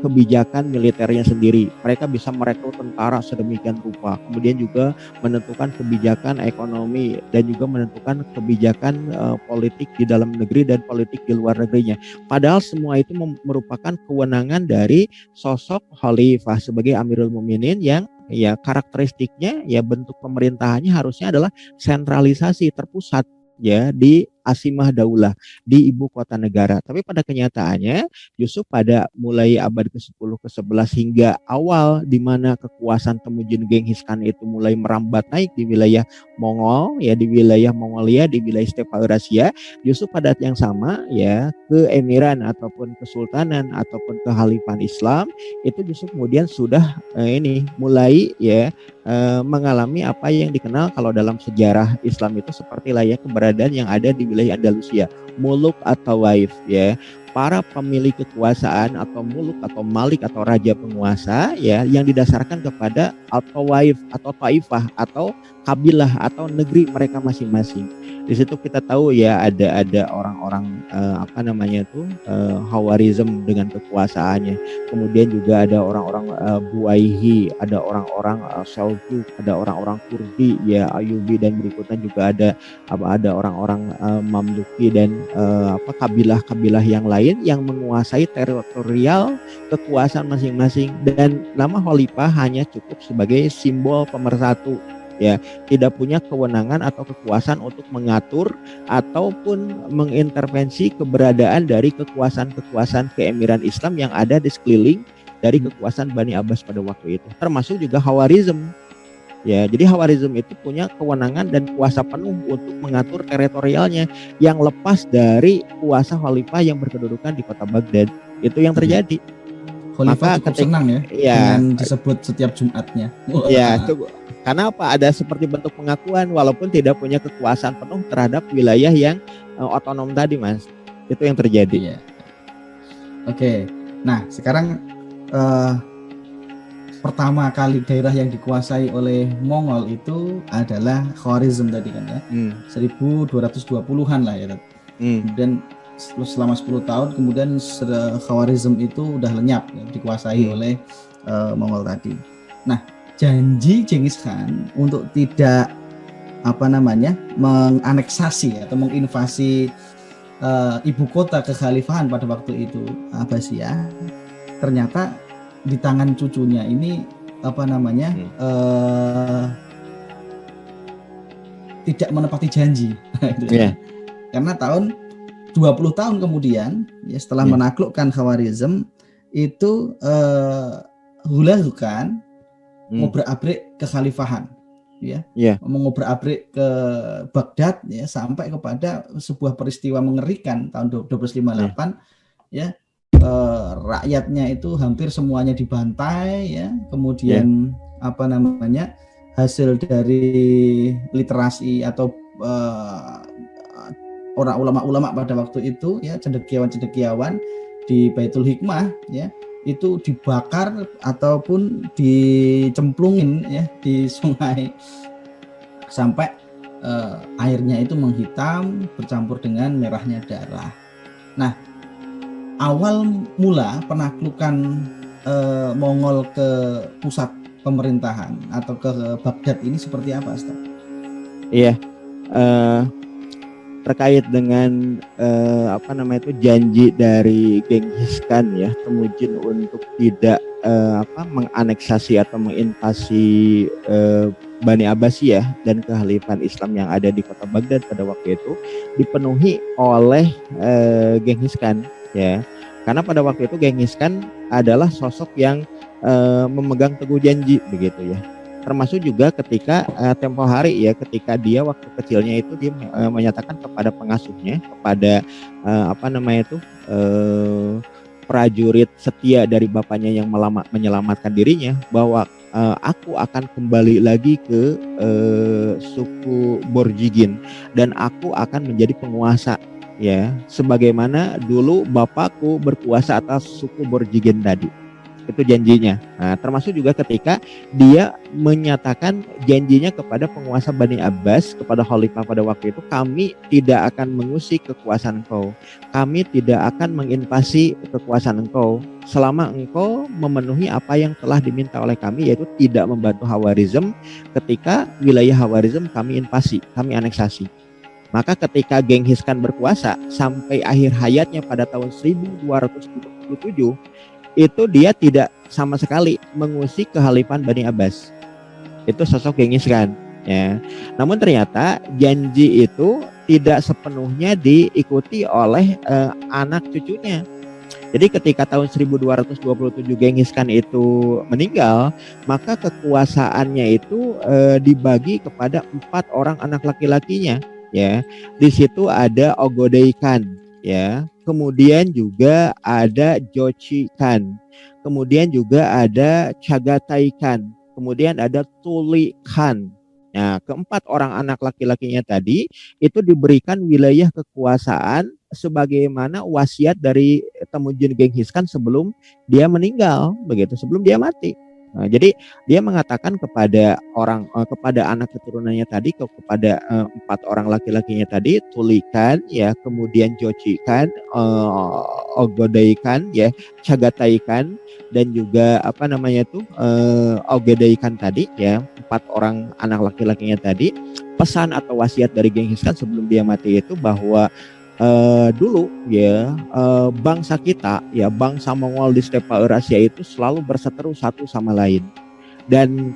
[SPEAKER 2] kebijakan militernya sendiri. Mereka bisa merekrut tentara sedemikian rupa. Kemudian juga menentukan kebijakan ekonomi dan juga menentukan kebijakan politik di dalam negeri dan politik di luar negerinya. Padahal semua itu merupakan kewenangan dari sosok khalifah sebagai Amirul Mukminin yang ya karakteristiknya ya bentuk pemerintahannya harusnya adalah sentralisasi terpusat ya di Asimah Daulah di ibu kota negara. Tapi pada kenyataannya justru pada mulai abad ke-10 ke-11 hingga awal di mana kekuasaan Temujin Genghis Khan itu mulai merambat naik di wilayah Mongol ya, di wilayah Mongolia, di wilayah Stepa Eurasia, justru pada saat yang sama ya keemiran ataupun kesultanan ataupun kehalifan Islam itu justru kemudian sudah mulai ya mengalami apa yang dikenal kalau dalam sejarah Islam itu seperti layak keberadaan yang ada di wilayah Andalusia, muluk atau waif ya, para pemilik kekuasaan atau muluk atau malik atau raja penguasa ya yang didasarkan kepada atau waif atau taifah atau kabilah atau negeri mereka masing-masing. Di situ kita tahu ya ada orang-orang Khawarizm dengan kekuasaannya. Kemudian juga ada orang-orang Buaihi, ada orang-orang Seljuk, ada orang-orang Kurdi ya Ayubi, dan berikutnya juga ada orang-orang Mamluki dan kabilah-kabilah yang lain yang menguasai teritorial kekuasaan masing-masing, dan nama khalifah hanya cukup sebagai simbol pemersatu ya, tidak punya kewenangan atau kekuasaan untuk mengatur ataupun mengintervensi keberadaan dari kekuasaan-kekuasaan keemiran Islam yang ada di sekeliling dari kekuasaan Bani Abbas pada waktu itu, termasuk juga Khawarizm ya. Jadi Khawarizm itu punya kewenangan dan kuasa penuh untuk mengatur teritorialnya yang lepas dari kuasa khalifah yang berkedudukan di kota Baghdad. Itu yang terjadi.
[SPEAKER 1] Khalifah cukup senang ya dengan disebut setiap Jumatnya.
[SPEAKER 2] Ya, itu karena apa? Ada seperti bentuk pengakuan walaupun tidak punya kekuasaan penuh terhadap wilayah yang otonom tadi, Mas. Itu yang terjadi.
[SPEAKER 1] Ya. Oke. Nah, sekarang pertama kali daerah yang dikuasai oleh Mongol itu adalah Khawarizm tadi kan ya. 1220-an lah ya. Kemudian selama 10 tahun kemudian Khawarizm itu udah lenyap ya, dikuasai oleh Mongol tadi. Nah, janji Genghis Khan untuk tidak menganeksasi atau menginvasi ibu kota kekhalifahan pada waktu itu Abbasiyah, ternyata di tangan cucunya ini tidak menepati janji. Karena 20 tahun kemudian ya, setelah menaklukkan Khawarizm itu Hulagu Khan ngobrak-abrik kekhalifahan ya, mengobrak-abrik ke Baghdad ya, sampai kepada sebuah peristiwa mengerikan tahun 1258 ya, rakyatnya itu hampir semuanya dibantai ya, kemudian hasil dari literasi atau orang ulama-ulama pada waktu itu ya, cendekiawan-cendekiawan di Baitul Hikmah ya, itu dibakar ataupun dicemplungin ya di sungai sampai airnya itu menghitam bercampur dengan merahnya darah. Nah, awal mula penaklukan Mongol ke pusat pemerintahan atau ke Baghdad ini seperti apa, Ustaz?
[SPEAKER 2] Iya, terkait dengan janji dari Genghis Khan ya, Temujin untuk tidak menganeksasi atau menginvasi Bani Abbasiyah dan kehalifan Islam yang ada di kota Baghdad pada waktu itu dipenuhi oleh Genghis Khan ya, karena pada waktu itu Genghis Khan adalah sosok yang memegang teguh janji begitu ya. termasuk juga ketika tempo hari ya, ketika dia waktu kecilnya itu dia menyatakan kepada pengasuhnya, kepada prajurit setia dari bapaknya yang menyelamatkan dirinya, bahwa aku akan kembali lagi ke suku Borjigin dan aku akan menjadi penguasa ya, sebagaimana dulu bapakku berkuasa atas suku Borjigin tadi. Itu janjinya. Nah, termasuk juga ketika dia menyatakan janjinya kepada penguasa Bani Abbas, kepada khalifah pada waktu itu, kami tidak akan mengusik kekuasaan engkau, kami tidak akan menginvasi kekuasaan engkau selama engkau memenuhi apa yang telah diminta oleh kami, yaitu tidak membantu Hawarizm ketika wilayah Hawarizm kami invasi, kami aneksasi. Maka ketika Genghis Khan berkuasa sampai akhir hayatnya pada tahun 1227, itu dia tidak sama sekali mengusik kehalifan Bani Abbas. Itu sosok Genghis Khan ya. Namun ternyata janji itu tidak sepenuhnya diikuti oleh anak cucunya. Jadi ketika tahun 1227 Genghis Khan itu meninggal, maka kekuasaannya itu dibagi kepada 4 orang anak laki-lakinya ya. Di situ ada Ogodei Khan ya. Kemudian juga ada Jochi Khan, kemudian juga ada Chagatai Khan, kemudian ada Tuli Khan. Nah, keempat orang anak laki-lakinya tadi itu diberikan wilayah kekuasaan sebagaimana wasiat dari Temujin Genghis Khan sebelum dia meninggal, begitu, sebelum dia mati. Nah, jadi dia mengatakan kepada anak keturunannya tadi, kepada 4 orang laki-lakinya tadi, Tuli Khan ya, kemudian Jochi Khan, Ogodei Khan ya, Chagatai Khan, dan juga Ogodei Khan tadi ya, 4 orang anak laki-lakinya tadi. Pesan atau wasiat dari Genghis Khan sebelum dia mati itu bahwa dulu ya, bangsa kita ya, bangsa Mongol di stepa Eurasia itu selalu berseteru satu sama lain, dan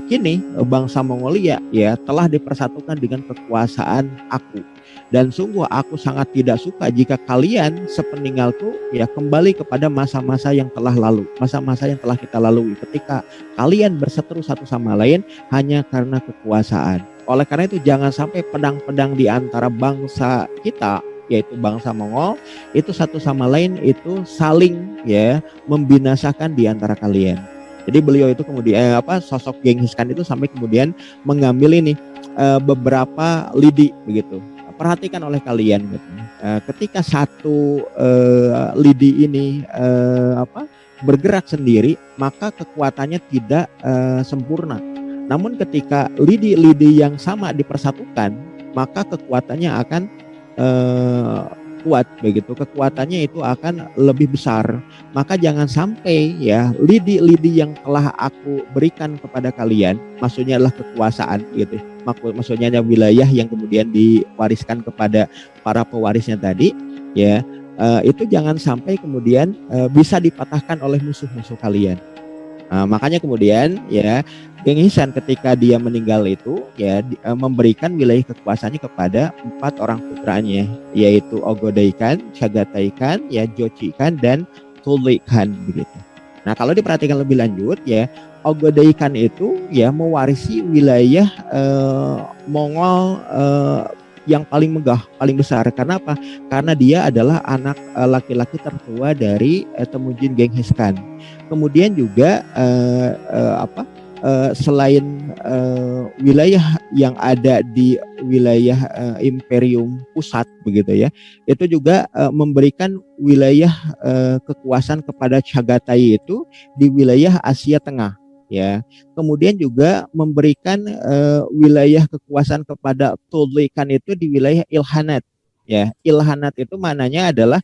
[SPEAKER 2] kini bangsa Mongolia ya telah dipersatukan dengan kekuasaan aku, dan sungguh aku sangat tidak suka jika kalian sepeninggalku ya kembali kepada masa-masa yang telah lalu, masa-masa yang telah kita lalui ketika kalian berseteru satu sama lain hanya karena kekuasaan. Oleh karena itu jangan sampai pedang-pedang di antara bangsa kita, yaitu bangsa Mongol, itu satu sama lain itu saling ya membinasakan di antara kalian. Jadi beliau itu kemudian sosok Genghis Khan itu sampai kemudian mengambil ini beberapa lidi begitu. Perhatikan oleh kalian gitu. Ketika satu lidi ini bergerak sendiri, maka kekuatannya tidak sempurna. Namun ketika lidi-lidi yang sama dipersatukan, maka kekuatannya akan kuat begitu, kekuatannya itu akan lebih besar. Maka jangan sampai ya lidi-lidi yang telah aku berikan kepada kalian, maksudnya adalah kekuasaan gitu, maksudnya ada wilayah yang kemudian diwariskan kepada para pewarisnya tadi ya, itu jangan sampai kemudian bisa dipatahkan oleh musuh-musuh kalian. Makanya kemudian ya Genghis Khan ketika dia meninggal itu ya memberikan wilayah kekuasaannya kepada 4 orang putranya, yaitu Ogodei Khan, Chagatai Khan, ya Jochi Khan, dan Tuli Khan begitu. Nah, kalau diperhatikan lebih lanjut ya, Ogodei Khan itu ya mewarisi wilayah Mongol yang paling megah, paling besar. Karena apa? Karena dia adalah anak laki-laki tertua dari Temujin Genghis Khan. Kemudian juga selain wilayah yang ada di wilayah Imperium Pusat begitu ya, itu juga memberikan wilayah kekuasaan kepada Chagatai itu di wilayah Asia Tengah ya. Kemudian juga memberikan wilayah kekuasaan kepada Tuli Khan itu di wilayah Ilkhanat ya. Ilkhanat itu maknanya adalah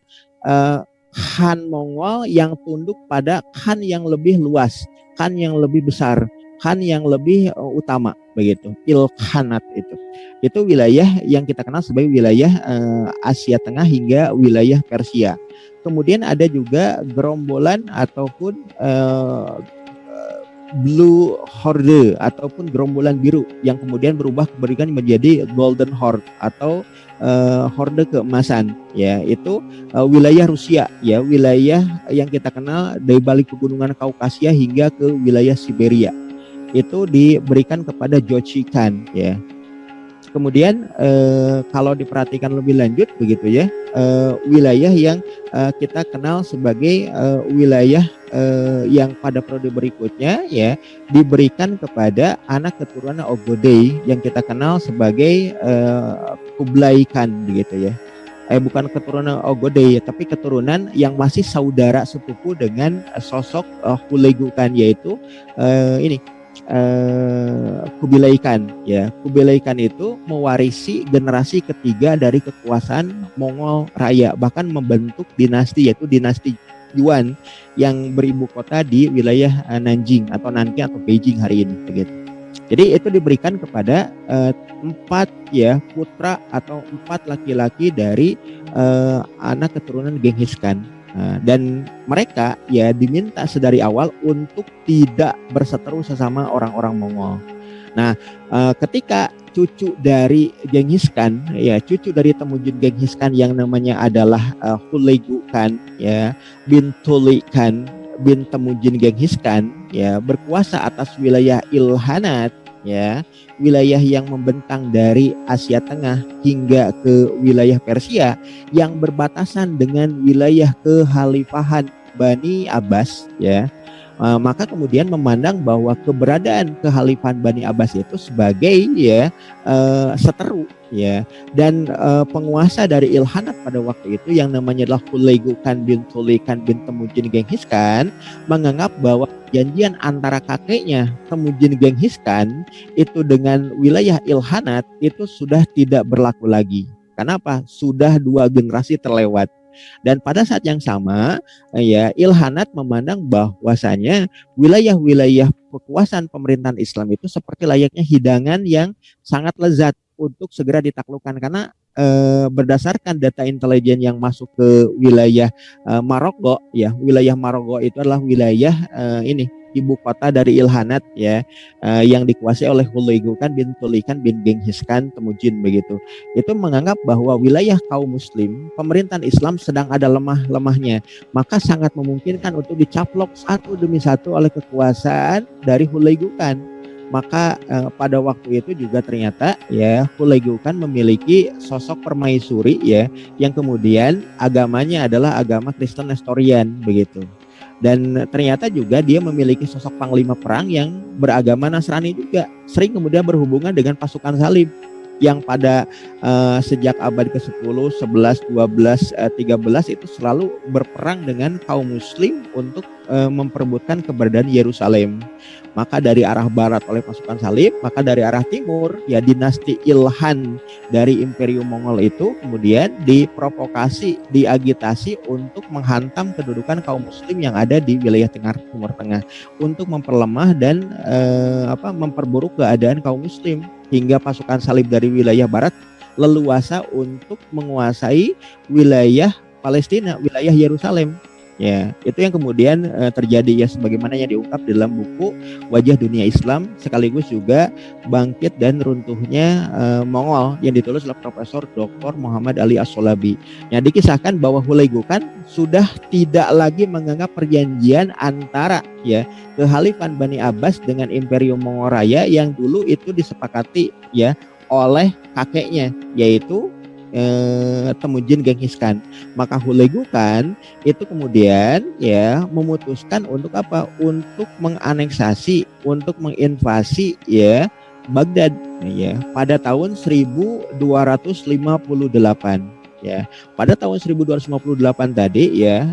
[SPEAKER 2] Khan Mongol yang tunduk pada Khan yang lebih luas, Khan yang lebih besar, Khan yang lebih utama begitu. Ilkhanat itu wilayah yang kita kenal sebagai wilayah Asia Tengah hingga wilayah Persia. Kemudian ada juga gerombolan ataupun Blue Horde ataupun gerombolan biru yang kemudian berubah kemudian menjadi Golden Horde atau Horde keemasan ya. Itu wilayah Rusia ya, wilayah yang kita kenal dari balik pegunungan Kaukasia hingga ke wilayah Siberia. itu diberikan kepada Jochi Khan ya. Kemudian kalau diperhatikan lebih lanjut begitu ya, wilayah yang kita kenal sebagai wilayah yang pada periode berikutnya ya diberikan kepada anak keturunan Ogodei yang kita kenal sebagai Kublai Khan begitu ya. Bukan keturunan Ogodei tapi keturunan yang masih saudara sepupu dengan sosok Hulegu Khan, yaitu ini Kubilai Khan ya. Kubilai Khan itu mewarisi generasi ketiga dari kekuasaan Mongol Raya, bahkan membentuk dinasti yaitu dinasti Yuan yang beribu kota di wilayah Nanjing atau Nanking atau Beijing hari ini begitu. Jadi itu diberikan kepada 4 ya putra atau 4 laki-laki dari anak keturunan Genghis Khan. Dan mereka ya diminta sedari awal untuk tidak berseteru sesama orang-orang Mongol. Nah, ketika cucu dari Genghis Khan ya, cucu dari Temujin Genghis Khan yang namanya adalah Hulegu Khan ya bin Tuli Khan bin Temujin Genghis Khan ya berkuasa atas wilayah Ilkhanat ya, wilayah yang membentang dari Asia Tengah hingga ke wilayah Persia yang berbatasan dengan wilayah kekhalifahan Bani Abbas ya. Maka kemudian memandang bahwa keberadaan kekhalifahan Bani Abbas itu sebagai ya seteru ya, dan penguasa dari Ilkhanat pada waktu itu yang namanya adalah Hulegu Khan bin Tuli Khan bin Temujin Genghis Khan menganggap bahwa perjanjian antara kakeknya Temujin Genghis Khan itu dengan wilayah Ilkhanat itu sudah tidak berlaku lagi. Kenapa? Sudah 2 generasi terlewat. Dan pada saat yang sama ya Ilkhanat memandang bahwasanya wilayah-wilayah kekuasaan pemerintahan Islam itu seperti layaknya hidangan yang sangat lezat untuk segera ditaklukkan, karena berdasarkan data intelijen yang masuk ke wilayah Maroko ya, wilayah Maroko itu adalah wilayah ini ibu kota dari Ilkhanat ya, yang dikuasai oleh Hulegu Khan bin Tuli Khan bin Genghis Khan Temujin begitu. Itu menganggap bahwa wilayah kaum muslim pemerintahan Islam sedang ada lemah-lemahnya, maka sangat memungkinkan untuk dicaplok satu demi satu oleh kekuasaan dari Hulegu Khan. Maka pada waktu itu juga ternyata ya Hulegu Khan memiliki sosok permaisuri ya yang kemudian agamanya adalah agama Kristen Nestorian begitu. Dan ternyata juga dia memiliki sosok panglima perang yang beragama Nasrani juga, sering kemudian berhubungan dengan pasukan salib yang pada sejak abad ke-10, 11, 12, 13 itu selalu berperang dengan kaum muslim untuk memperebutkan keberadaan Yerusalem. Maka dari arah barat oleh pasukan salib, maka dari arah timur ya dinasti Ilkhan dari Imperium Mongol itu kemudian diprovokasi, diagitasi untuk menghantam kedudukan kaum muslim yang ada di wilayah Timur Tengah untuk memperlemah dan memperburuk keadaan kaum muslim, hingga pasukan salib dari wilayah barat leluasa untuk menguasai wilayah Palestina, wilayah Yerusalem. Ya, itu yang kemudian terjadi ya sebagaimana yang diungkap dalam buku Wajah Dunia Islam, sekaligus juga bangkit dan runtuhnya Mongol yang ditulis oleh Profesor Dr. Muhammad Ali As-Solabi. Yang dikisahkan bahwa Hulegu Khan sudah tidak lagi menganggap perjanjian antara ya kekhalifahan Bani Abbas dengan Imperium Mongol Raya yang dulu itu disepakati ya oleh kakeknya, yaitu Temujin Genghis Khan. Maka Hulegu Khan itu kemudian ya memutuskan untuk apa? Untuk menganeksasi, untuk menginvasi ya Baghdad ya pada tahun 1258 ya. Pada tahun 1258 tadi ya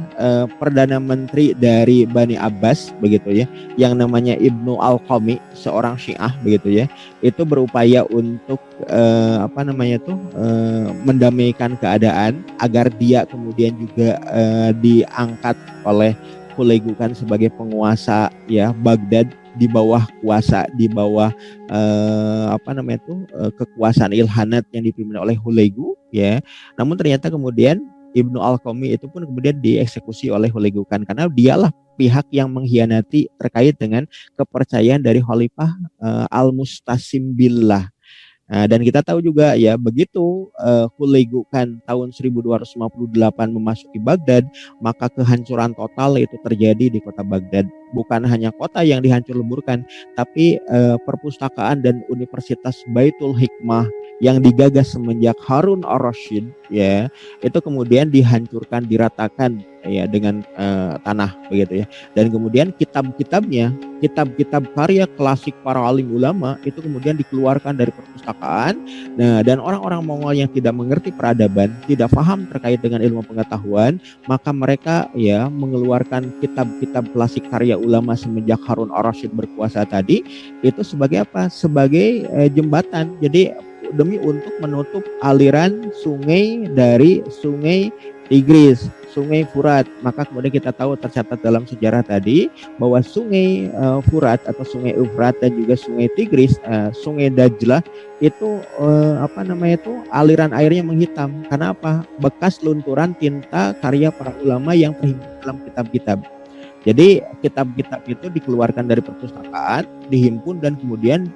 [SPEAKER 2] Perdana Menteri dari Bani Abbas begitu ya, yang namanya Ibnu Al-Qami, seorang Syiah begitu ya, itu berupaya untuk mendamaikan keadaan agar dia kemudian juga diangkat oleh Hulegu Khan sebagai penguasa ya Baghdad di bawah kekuasaan Ilkhanat yang dipimpin oleh Hulegu ya. Namun ternyata kemudian Ibnu Al-Qami itu pun kemudian dieksekusi oleh Hulegu Khan karena dialah pihak yang mengkhianati terkait dengan kepercayaan dari Khalifah Al-Mustasim Billah. Dan kita tahu juga ya begitu Hulegu Khan tahun 1258 memasuki Baghdad, maka kehancuran total itu terjadi di kota Baghdad bukan hanya kota yang dihancur leburkan, tapi perpustakaan dan Universitas Baitul Hikmah yang digagas semenjak Harun ar-Rasyid ya, itu kemudian dihancurkan, diratakan ya dengan tanah begitu ya. Dan kemudian kitab-kitabnya, kitab-kitab karya klasik para alim ulama itu kemudian dikeluarkan dari perpustakaan. Nah, dan orang-orang Mongol yang tidak mengerti peradaban, tidak paham terkait dengan ilmu pengetahuan, maka mereka ya mengeluarkan kitab-kitab klasik karya ulama semenjak Harun ar-Rasyid berkuasa tadi itu sebagai apa? Sebagai jembatan. Jadi demi untuk menutup aliran sungai dari sungai Tigris, sungai Furat. Maka kemudian kita tahu tercatat dalam sejarah tadi bahwa sungai Furat atau sungai Efrat dan juga sungai Tigris, sungai Dajlah itu aliran airnya menghitam. Karena apa? Bekas lunturan tinta karya para ulama yang terhimpun dalam kitab-kitab. Jadi kitab-kitab itu dikeluarkan dari perpustakaan, dihimpun dan kemudian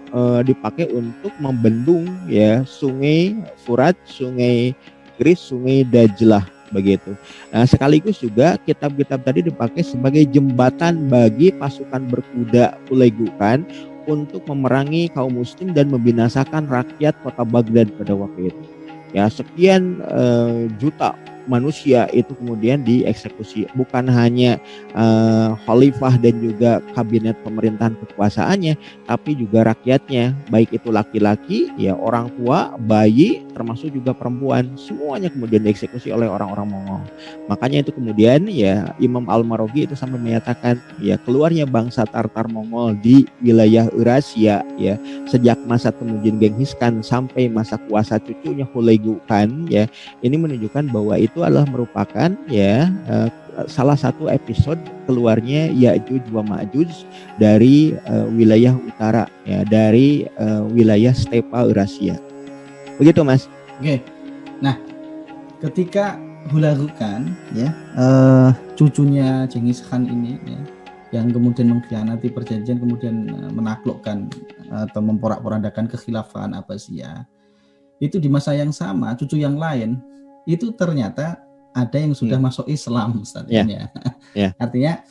[SPEAKER 2] dipakai untuk membendung ya sungai Furat, sungai Tigris, sungai Dajlah begitu. Nah, sekaligus juga kitab-kitab tadi dipakai sebagai jembatan bagi pasukan berkuda Hulaigukan untuk memerangi kaum muslim dan membinasakan rakyat kota Baghdad pada waktu itu. Ya, sekian juta manusia itu kemudian dieksekusi, bukan hanya khalifah dan juga kabinet pemerintahan kekuasaannya, tapi juga rakyatnya, baik itu laki-laki ya, orang tua, bayi, termasuk juga perempuan, semuanya kemudian dieksekusi oleh orang-orang Mongol. Makanya itu kemudian ya Imam Al-Maraghi itu sampai menyatakan ya keluarnya bangsa Tartar Mongol di wilayah Eurasia ya sejak masa Temujin Genghis Khan sampai masa kuasa cucunya Hulaigukan ya, ini menunjukkan bahwa itu adalah merupakan ya salah satu episode keluarnya Ya'juj wa Ma'juj dari wilayah utara ya, dari wilayah stepa Eurasia. Begitu Mas.
[SPEAKER 1] Oke. Nah, ketika Hulaigukan ya cucunya Genghis Khan ini ya, yang kemudian mengkhianati perjanjian, kemudian menaklukkan atau memporak-porandakan kekhilafahan Abbasiyah, itu di masa yang sama cucu yang lain itu ternyata ada yang sudah masuk Islam, Ustaz. Artinya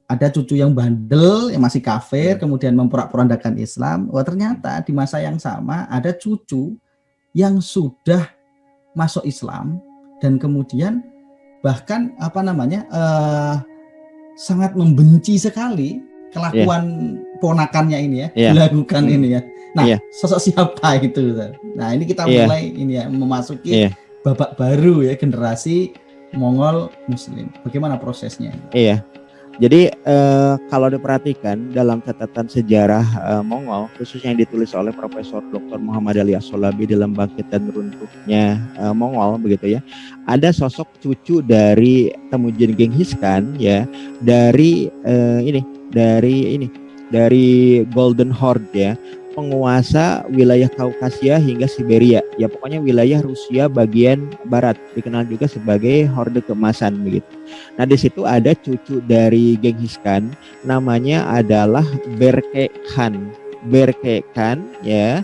[SPEAKER 1] ada cucu yang bandel, yang masih kafir, kemudian memporak-porandakan Islam. Wah, ternyata di masa yang sama ada cucu yang sudah masuk Islam dan kemudian bahkan sangat membenci sekali kelakuan ponakannya ini ya, dilakukan ini ya. Nah, sosok siapa itu? Nah, ini kita mulai ini ya memasuki babak baru ya, generasi Mongol Muslim. Bagaimana prosesnya?
[SPEAKER 2] Iya. Jadi kalau diperhatikan dalam catatan sejarah Mongol, khususnya yang ditulis oleh Profesor Dr. Muhammad Ali As-Solabi dalam Bangkit dan Runtuhnya Mongol begitu ya, ada sosok cucu dari Temujin Genghis Khan ya, dari Golden Horde ya, penguasa wilayah Kaukasia hingga Siberia ya, pokoknya wilayah Rusia bagian barat, dikenal juga sebagai Horde Keemasan begitu. Nah, di situ ada cucu dari Genghis Khan, namanya adalah Berke Khan. Berke Khan ya,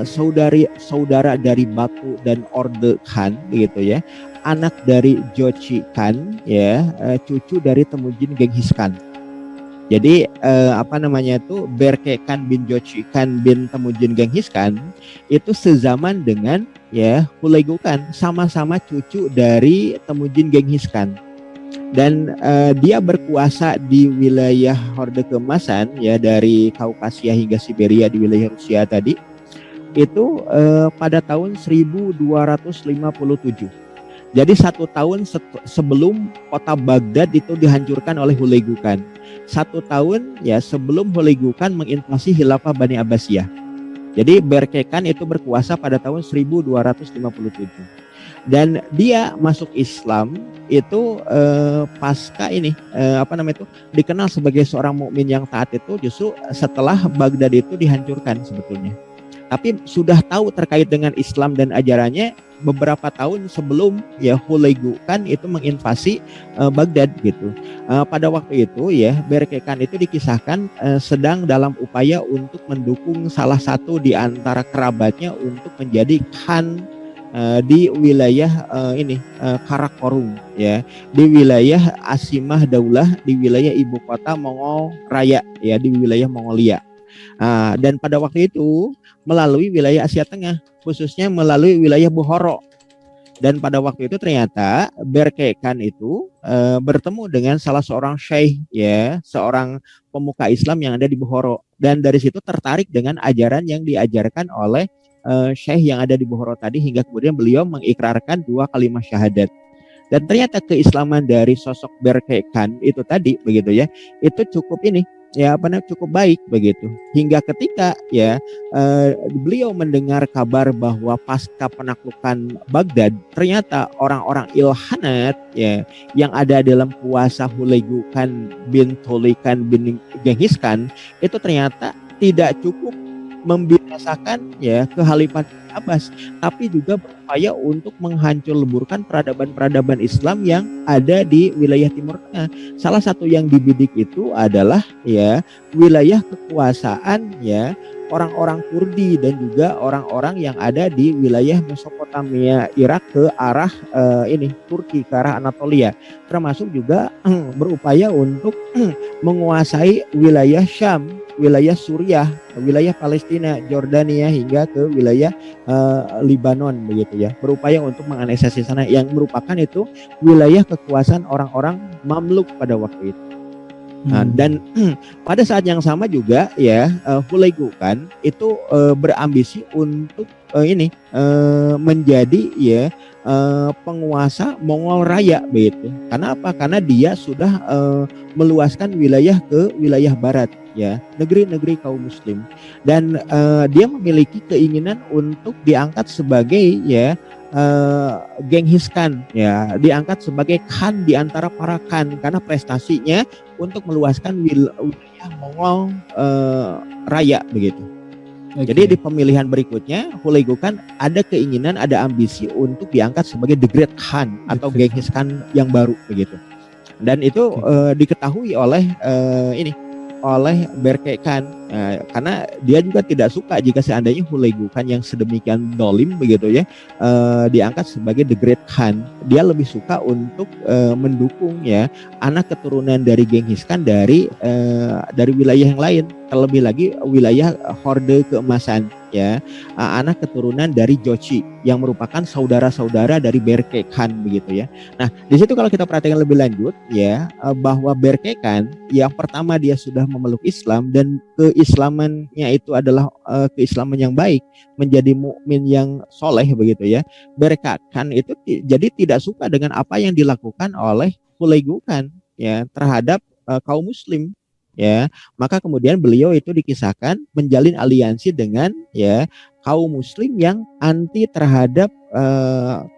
[SPEAKER 2] saudara dari Batu dan Orde Khan begitu ya, anak dari Jochi Khan ya, cucu dari Temujin Genghis Khan. Jadi Berke Khan bin Jochi Khan bin Temujin Genghis Khan itu sezaman dengan ya Hulaigukan, sama-sama cucu dari Temujin Genghis Khan. Dan dia berkuasa di wilayah Horde Keemasan ya, dari Kaukasia hingga Siberia di wilayah Rusia tadi itu pada tahun 1257. Jadi 1 tahun sebelum kota Baghdad itu dihancurkan oleh Hulaigukan. 1 tahun ya sebelum Hulaigukan menginvasi Khilafah Bani Abbasiyah. Jadi Berke Khan itu berkuasa pada tahun 1257. Dan dia masuk Islam itu pasca ini dikenal sebagai seorang mukmin yang taat itu justru setelah Baghdad itu dihancurkan sebetulnya. Tapi sudah tahu terkait dengan Islam dan ajarannya beberapa tahun sebelum ya Hulaigukan itu menginvasi Baghdad gitu. Pada waktu itu ya Berke Khan itu dikisahkan sedang dalam upaya untuk mendukung salah satu di antara kerabatnya untuk menjadi Khan di wilayah Karakorum ya, di wilayah Asimah Daulah, di wilayah ibu kota Mongol Raya ya, di wilayah Mongolia. Dan pada waktu itu melalui wilayah Asia Tengah, khususnya melalui wilayah Bukhara. Dan pada waktu itu ternyata Berke Khan itu bertemu dengan salah seorang syekh ya, seorang pemuka Islam yang ada di Bukhara. Dan dari situ tertarik dengan ajaran yang diajarkan oleh syekh yang ada di Bukhara tadi, hingga kemudian beliau mengikrarkan 2 kalimat syahadat. Dan ternyata keislaman dari sosok Berke Khan itu tadi begitu ya, itu cukup cukup baik begitu, hingga ketika beliau mendengar kabar bahwa pasca penaklukan Baghdad ternyata orang-orang Ilkhanat ya yang ada dalam kuasa Hulagu Khan bin Tuli Khan bin Genghis Khan itu ternyata tidak cukup membinasakan ya kekhalifahan Abbas, tapi juga berupaya untuk menghancur leburkan peradaban-peradaban Islam yang ada di wilayah Timur Tengah. Salah satu yang dibidik itu adalah ya wilayah kekuasaan ya orang-orang Kurdi dan juga orang-orang yang ada di wilayah Mesopotamia, Irak ke arah Turki, ke arah Anatolia, termasuk juga berupaya untuk menguasai wilayah Syam, wilayah Suriah, wilayah Palestina, Jordania hingga ke wilayah Libanon begitu ya, berupaya untuk menganeksasi sana yang merupakan itu wilayah kekuasaan orang-orang Mamluk pada waktu itu. Dan pada saat yang sama juga ya Hulagu Khan itu berambisi untuk menjadi ya penguasa Mongol Raya begitu. Karena apa? Karena dia sudah meluaskan wilayah ke wilayah barat ya, negeri-negeri kaum muslim, dan dia memiliki keinginan untuk diangkat sebagai ya Genghis Khan ya, diangkat sebagai Khan di antara para Khan karena prestasinya untuk meluaskan wilayah Mongol Raya begitu. Okay. Jadi di pemilihan berikutnya Hulagu Khan ada keinginan, ada ambisi untuk diangkat sebagai The Great Khan atau Genghis Khan yang baru begitu. Dan itu diketahui oleh oleh Berke Khan karena dia juga tidak suka jika seandainya Hulagu Khan yang sedemikian dolim begitu ya diangkat sebagai The Great Khan. Dia lebih suka untuk mendukung ya anak keturunan dari Genghis Khan dari wilayah yang lain, terlebih lagi wilayah Horde Keemasan ya, anak keturunan dari Jochi yang merupakan saudara-saudara dari Berke Khan begitu ya. Nah, di situ kalau kita perhatikan lebih lanjut ya bahwa Berke Khan yang pertama dia sudah memeluk Islam dan keislamannya itu adalah keislaman yang baik, menjadi mukmin yang soleh begitu ya. Berke Khan itu jadi tidak suka dengan apa yang dilakukan oleh Hulagu Khan ya terhadap kaum muslim ya, maka kemudian beliau itu dikisahkan menjalin aliansi dengan ya kaum muslim yang anti terhadap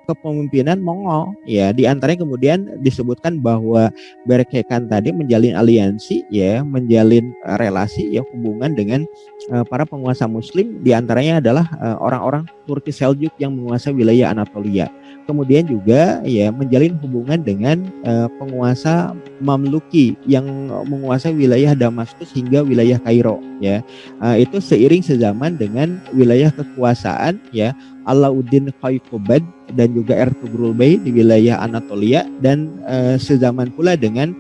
[SPEAKER 2] kepemimpinan Mongol ya. Di antaranya kemudian disebutkan bahwa Berke Khan tadi menjalin aliansi ya, menjalin relasi ya hubungan dengan para penguasa muslim, di antaranya adalah orang-orang Turki Seljuk yang menguasai wilayah Anatolia. Kemudian juga ya menjalin hubungan dengan penguasa Mamluki yang menguasai wilayah Damaskus hingga wilayah Kairo ya. Itu seiring sezaman dengan wilayah kekuasaan ya Alauddin Qaykubad dan juga Ertugrul Bey di wilayah Anatolia, dan sezaman pula dengan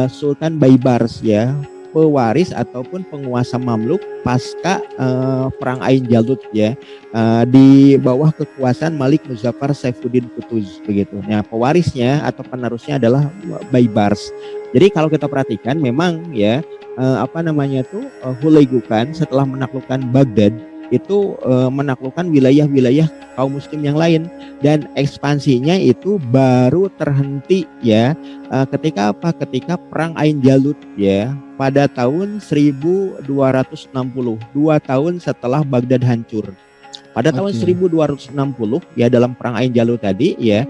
[SPEAKER 2] Sultan Baybars ya, pewaris ataupun penguasa Mamluk pasca perang Ain Jalut ya, di bawah kekuasaan Malik Muzaffar Saifuddin Qutuz begitu. Nah, pewarisnya atau penerusnya adalah Baybars. Jadi kalau kita perhatikan memang ya Hulagu Khan setelah menaklukkan Baghdad itu menaklukkan wilayah-wilayah kaum muslim yang lain, dan ekspansinya itu baru terhenti ya ketika perang Ain Jalut ya pada tahun 1260, 2 tahun setelah Baghdad hancur. Pada tahun 1260 ya dalam perang Ain Jalut tadi ya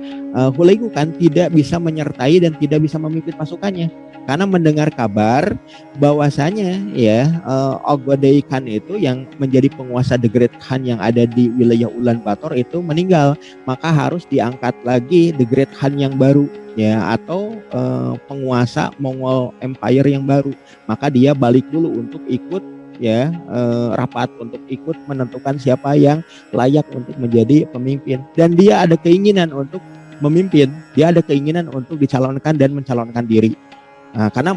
[SPEAKER 2] Hulagu Khan tidak bisa menyertai dan tidak bisa memimpin pasukannya karena mendengar kabar bahwasanya ya Oghodei Khan itu yang menjadi penguasa The Great Khan yang ada di wilayah Ulaanbaatar itu meninggal, maka harus diangkat lagi The Great Khan yang baru ya, atau penguasa Mongol Empire yang baru. Maka dia balik dulu untuk ikut ya rapat untuk ikut menentukan siapa yang layak untuk menjadi pemimpin, dan dia ada keinginan untuk memimpin, dia ada keinginan untuk dicalonkan dan mencalonkan diri. Karena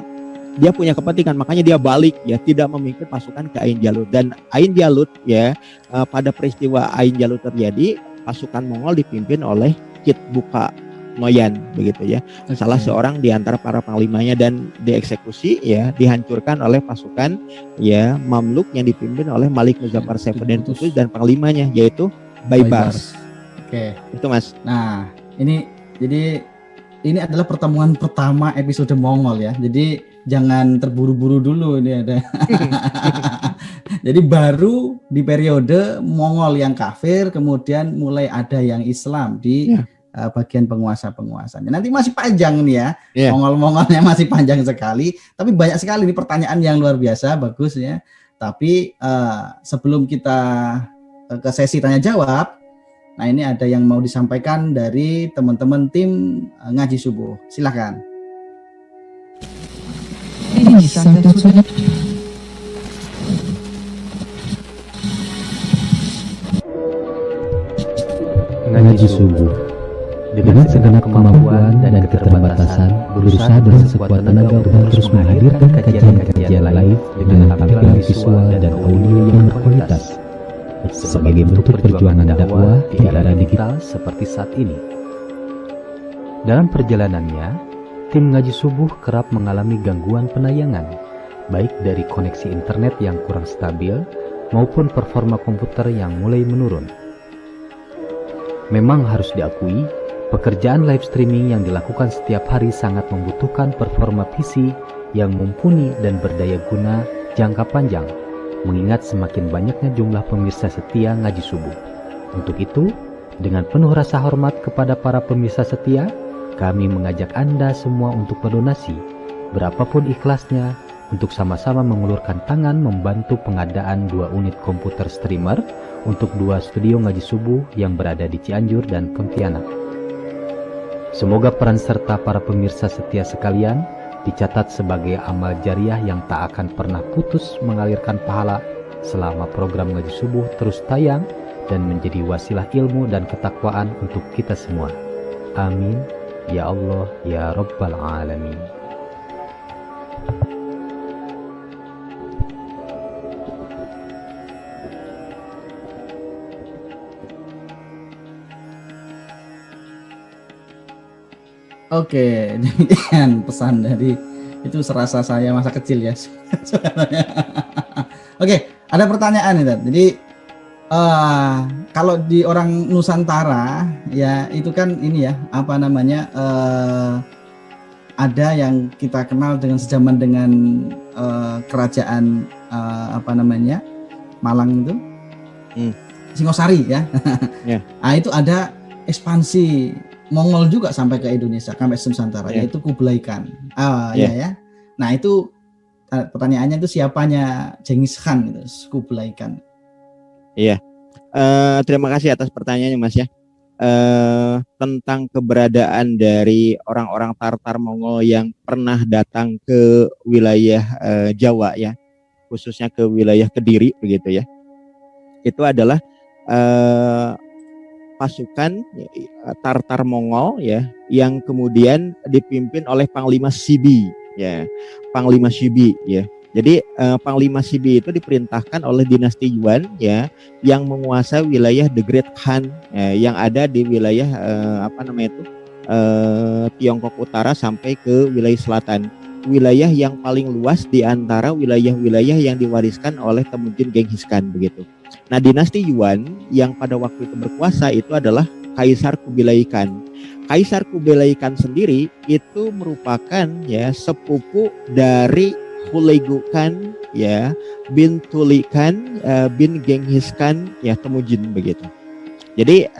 [SPEAKER 2] dia punya kepentingan, makanya dia balik ya, tidak memimpin pasukan ke Ain Jalut. Dan Ain Jalut ya, pada peristiwa Ain Jalut terjadi, pasukan Mongol dipimpin oleh Kit Buka Noyan begitu ya, salah seorang di antara para panglimanya, dan dieksekusi ya, dihancurkan oleh pasukan ya Mamluk yang dipimpin oleh Malik Muzaffar Saifuddin Qutuz dan panglimanya yaitu Baibars.
[SPEAKER 1] Oke.
[SPEAKER 2] Itu Mas.
[SPEAKER 1] Nah, jadi ini adalah pertemuan pertama episode Mongol ya. Jadi jangan terburu-buru dulu ini ada. Jadi baru di periode Mongol yang kafir, kemudian mulai ada yang Islam di bagian penguasa-penguasanya. Nanti masih panjang nih ya. Mongol-Mongolnya masih panjang sekali, tapi banyak sekali nih pertanyaan yang luar biasa, bagus ya. Tapi sebelum kita ke sesi tanya jawab, nah ini ada yang mau disampaikan dari teman-teman tim Ngaji Subuh. Silakan.
[SPEAKER 3] Ngaji Subuh dengan segenap kemampuan dan keterbatasan berusaha dengan sekuat tenaga untuk terus menghadirkan kajian-kajian live dengan tampilan visual dan audio yang berkualitas sebagai bentuk perjuangan dakwah di era digital seperti saat ini. Dalam perjalanannya, tim Ngaji Subuh kerap mengalami gangguan penayangan, baik dari koneksi internet yang kurang stabil maupun performa komputer yang mulai menurun. Memang harus diakui, pekerjaan live streaming yang dilakukan setiap hari sangat membutuhkan performa PC yang mumpuni dan berdaya guna jangka panjang, mengingat semakin banyaknya jumlah pemirsa setia Ngaji Subuh. Untuk itu, dengan penuh rasa hormat kepada para pemirsa setia, kami mengajak Anda semua untuk berdonasi, berapapun ikhlasnya, untuk sama-sama mengulurkan tangan membantu pengadaan 2 unit komputer streamer untuk 2 studio Ngaji Subuh yang berada di Cianjur dan Pontianak. Semoga peran serta para pemirsa setia sekalian dicatat sebagai amal jariah yang tak akan pernah putus mengalirkan pahala selama program Ngaji Subuh terus tayang dan menjadi wasilah ilmu dan ketakwaan untuk kita semua. Amin. Ya Allah, Ya Rabbal Alamin.
[SPEAKER 1] Oke, demikian pesan dari itu, serasa saya masa kecil ya. Oke, ada pertanyaan nih, Tad. Jadi kalau di orang Nusantara ya itu kan ini ya, apa namanya, ada yang kita kenal dengan sejaman dengan kerajaan apa namanya, Malang itu, Singosari ya. Nah itu ada ekspansi Mongol juga sampai ke Indonesia, sampai Nusantara, yaitu Kublai Khan. Ya. Nah itu pertanyaannya itu siapanya Genghis Khan itu, Kublai Khan.
[SPEAKER 2] Iya. Terima kasih atas pertanyaannya Mas ya. Tentang keberadaan dari orang-orang Tartar Mongol yang pernah datang ke wilayah Jawa ya, khususnya ke wilayah Kediri begitu ya. Itu adalah pasukan Tartar Mongol ya, yang kemudian dipimpin oleh Panglima Sibi ya, Panglima Sibi ya. Jadi Panglima Sibi itu diperintahkan oleh dinasti Yuan ya, yang menguasai wilayah The Great Khan yang ada di wilayah Tiongkok Utara sampai ke wilayah selatan. Wilayah yang paling luas di antara wilayah-wilayah yang diwariskan oleh Temujin Genghis Khan begitu. Nah, dinasti Yuan yang pada waktu itu berkuasa itu adalah Kaisar Kubilai Khan. Kaisar Kubilai Khan sendiri itu merupakan ya sepupu dari Hulagu Khan ya bin Tuli Khan bin Genghis Khan ya Temujin begitu. Jadi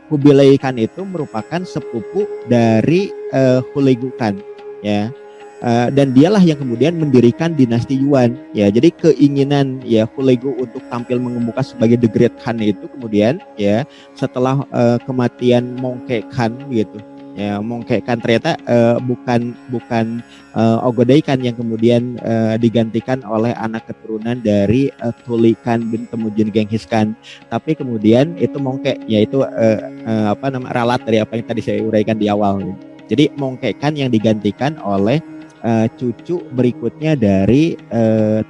[SPEAKER 2] Kubilai Khan itu merupakan sepupu dari Hulagu Khan ya. Dan dialah yang kemudian mendirikan dinasti Yuan ya. Jadi keinginan ya Hulagu untuk tampil mengemuka sebagai The Great Khan itu kemudian ya setelah kematian Mongke Khan gitu Ya, mongkekan ternyata bukan Ogodaikan yang kemudian digantikan oleh anak keturunan dari Tulikan bin Temujin Genghis Khan, tapi kemudian itu mongke, yaitu ralat dari apa yang tadi saya uraikan di awal. Jadi mongkekan yang digantikan oleh cucu berikutnya dari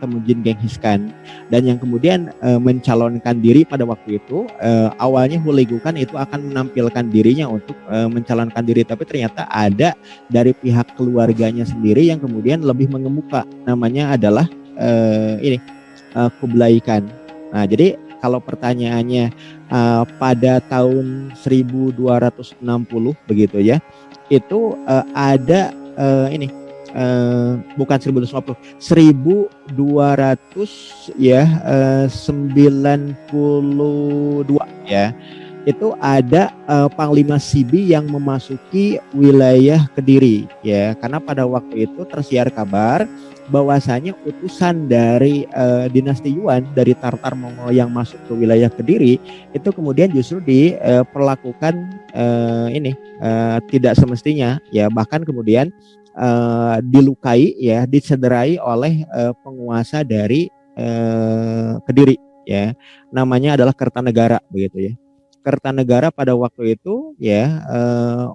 [SPEAKER 2] Temujin Genghis Khan, dan yang kemudian mencalonkan diri pada waktu itu. Awalnya Hulegu Khan itu akan menampilkan dirinya untuk mencalonkan diri, tapi ternyata ada dari pihak keluarganya sendiri yang kemudian lebih mengemuka, namanya adalah Kublai Khan. Nah, jadi kalau pertanyaannya pada tahun 1260 begitu ya, itu ada bukan 1250, 1200 ya, 92 ya. Itu ada Panglima Sibi yang memasuki wilayah Kediri ya, karena pada waktu itu tersiar kabar bahwasanya utusan dari dinasti Yuan dari Tartar Mongol yang masuk ke wilayah Kediri itu kemudian justru diperlakukan tidak semestinya ya, bahkan kemudian dilukai ya, dicederai oleh penguasa dari Kediri ya, namanya adalah Kertanegara begitu ya. Kertanegara pada waktu itu ya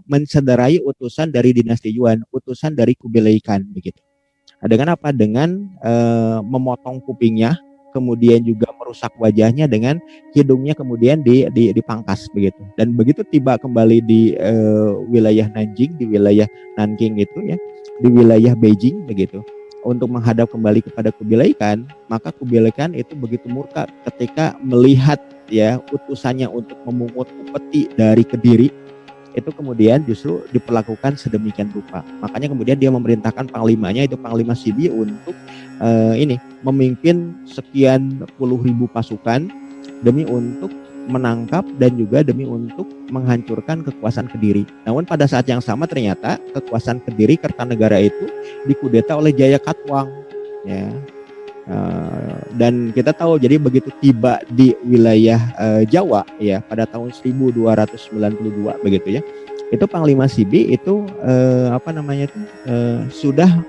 [SPEAKER 2] mencederai utusan dari dinasti Yuan, utusan dari Kublai Khan begitu. Dengan apa? Dengan memotong kupingnya, kemudian juga merusak wajahnya, dengan hidungnya kemudian dipangkas begitu. Dan begitu tiba kembali di wilayah Nanjing, di wilayah Nanking itu ya, di wilayah Beijing begitu, untuk menghadap kembali kepada Kublai Khan, maka Kublai Khan itu begitu murka ketika melihat ya utusannya untuk memungut upeti dari Kediri itu kemudian justru diperlakukan sedemikian rupa. Makanya kemudian dia memerintahkan panglimanya, itu Panglima Sibi, untuk memimpin sekian puluh ribu pasukan demi untuk menangkap dan juga demi untuk menghancurkan kekuasaan Kediri. Namun pada saat yang sama ternyata kekuasaan Kediri, Kertanegara itu dikudeta oleh Jayakatwang ya. Dan kita tahu, jadi begitu tiba di wilayah Jawa ya pada tahun 1292 begitu ya, itu Panglima Sibi itu sudah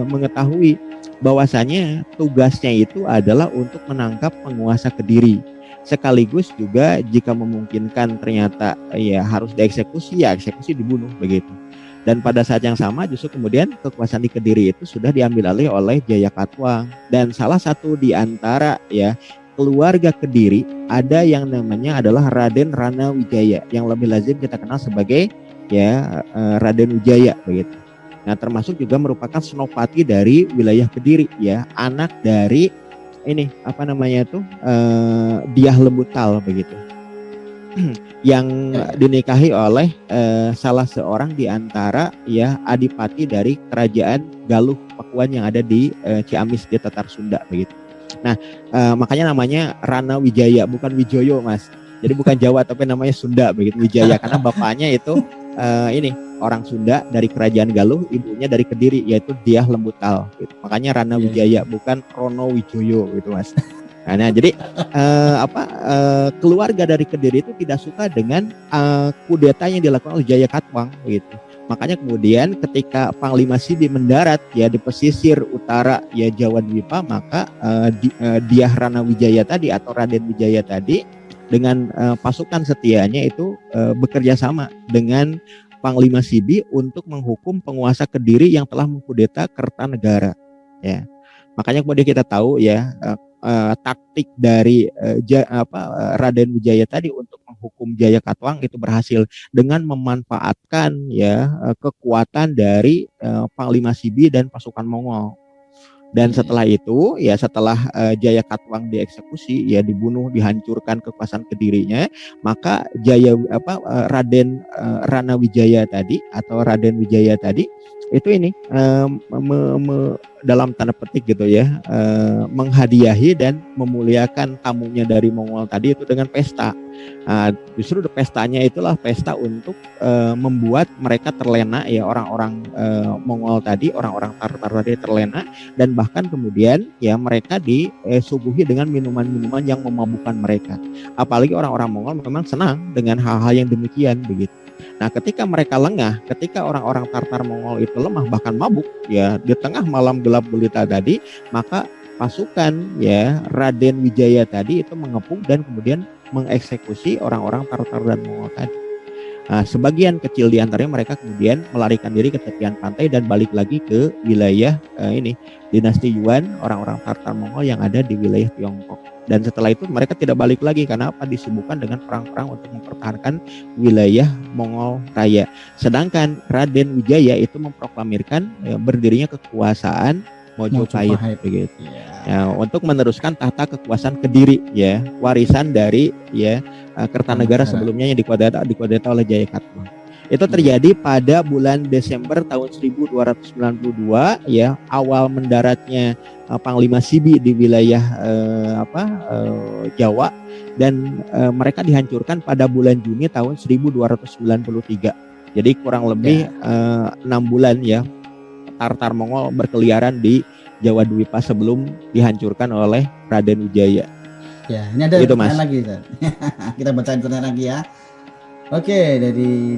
[SPEAKER 2] mengetahui bahwasanya tugasnya itu adalah untuk menangkap penguasa Kediri, sekaligus juga jika memungkinkan ternyata ya harus dieksekusi, ya eksekusi, dibunuh begitu. Dan pada saat yang sama justru kemudian kekuasaan di Kediri itu sudah diambil alih oleh Jayakatwang, dan salah satu di antara ya keluarga Kediri ada yang namanya adalah Raden Rana Wijaya, yang lebih lazim kita kenal sebagai ya Raden Wijaya begitu. Nah, termasuk juga merupakan senopati dari wilayah Kediri ya, anak dari Diah Lembutal begitu, yang dinikahi oleh salah seorang di antara ya adipati dari kerajaan Galuh Pakuan yang ada di Ciamis di Tatar Sunda begitu. Nah, makanya namanya Rana Wijaya, bukan Wijoyo Mas. Jadi bukan Jawa tapi namanya Sunda begitu, Wijaya, karena bapaknya itu orang Sunda dari kerajaan Galuh, ibunya dari Kediri yaitu Diah Lembutal gitu. Makanya Rana Wijaya, bukan Rono Wijoyo gitu Mas. Nah, jadi keluarga dari Kediri itu tidak suka dengan kudeta yang dilakukan oleh Jayakatwang gitu. Makanya kemudian ketika Panglima Sibi mendarat ya di pesisir utara ya Jawa Dwipa, maka Diah Rana Wijaya tadi atau Raden Wijaya tadi dengan pasukan setianya itu bekerja sama dengan Panglima Sibi untuk menghukum penguasa Kediri yang telah mengkudeta Kertanegara ya. Makanya kemudian kita tahu ya taktik dari Raden Wijaya tadi untuk menghukum Jayakatwang itu berhasil dengan memanfaatkan ya kekuatan dari Panglima Sibi dan pasukan Mongol. Dan setelah itu ya, setelah Jayakatwang dieksekusi ya, dibunuh, dihancurkan kekuasaan Kedirinya, maka Raden Rana Wijaya tadi atau Raden Wijaya tadi itu dalam tanda petik gitu ya, menghadiahi dan memuliakan tamunya dari Mongol tadi itu dengan pesta. Justru pestanya itulah pesta untuk membuat mereka terlena ya, orang-orang Mongol tadi, orang-orang Tartar tadi terlena, dan bahkan kemudian ya mereka disuguhi dengan minuman-minuman yang memabukkan mereka. Apalagi orang-orang Mongol memang senang dengan hal-hal yang demikian begitu. Nah, ketika mereka lengah, ketika orang-orang Tartar Mongol itu lemah bahkan mabuk ya di tengah malam gelap gulita tadi, maka pasukan ya Raden Wijaya tadi itu mengepung dan kemudian mengeksekusi orang-orang Tartar dan Mongol tadi. Nah, sebagian kecil di antaranya mereka kemudian melarikan diri ke tepian pantai dan balik lagi ke wilayah dinasti Yuan, orang-orang Tartar Mongol yang ada di wilayah Tiongkok. Dan setelah itu mereka tidak balik lagi karena apa? Disibukkan dengan perang-perang untuk mempertahankan wilayah Mongol Raya. Sedangkan Raden Wijaya itu memproklamirkan berdirinya kekuasaan Mojopahit begitu. Ya, untuk meneruskan tahta kekuasaan Kediri ya, warisan dari Kertanegara sebelumnya yang dikuasai oleh Jayakatwang. Itu terjadi pada bulan Desember tahun 1292 ya, awal mendaratnya Panglima Sibi di wilayah Jawa, dan mereka dihancurkan pada bulan Juni tahun 1293. Jadi kurang lebih 6 bulan ya Tartar Mongol berkeliaran di Jawa Dwipa sebelum dihancurkan oleh Raden Wijaya.
[SPEAKER 1] Ya, ini ada
[SPEAKER 2] itu,
[SPEAKER 1] pertanyaan lagi, Ustaz. Kita bacain pertanyaan lagi ya. Oke, dari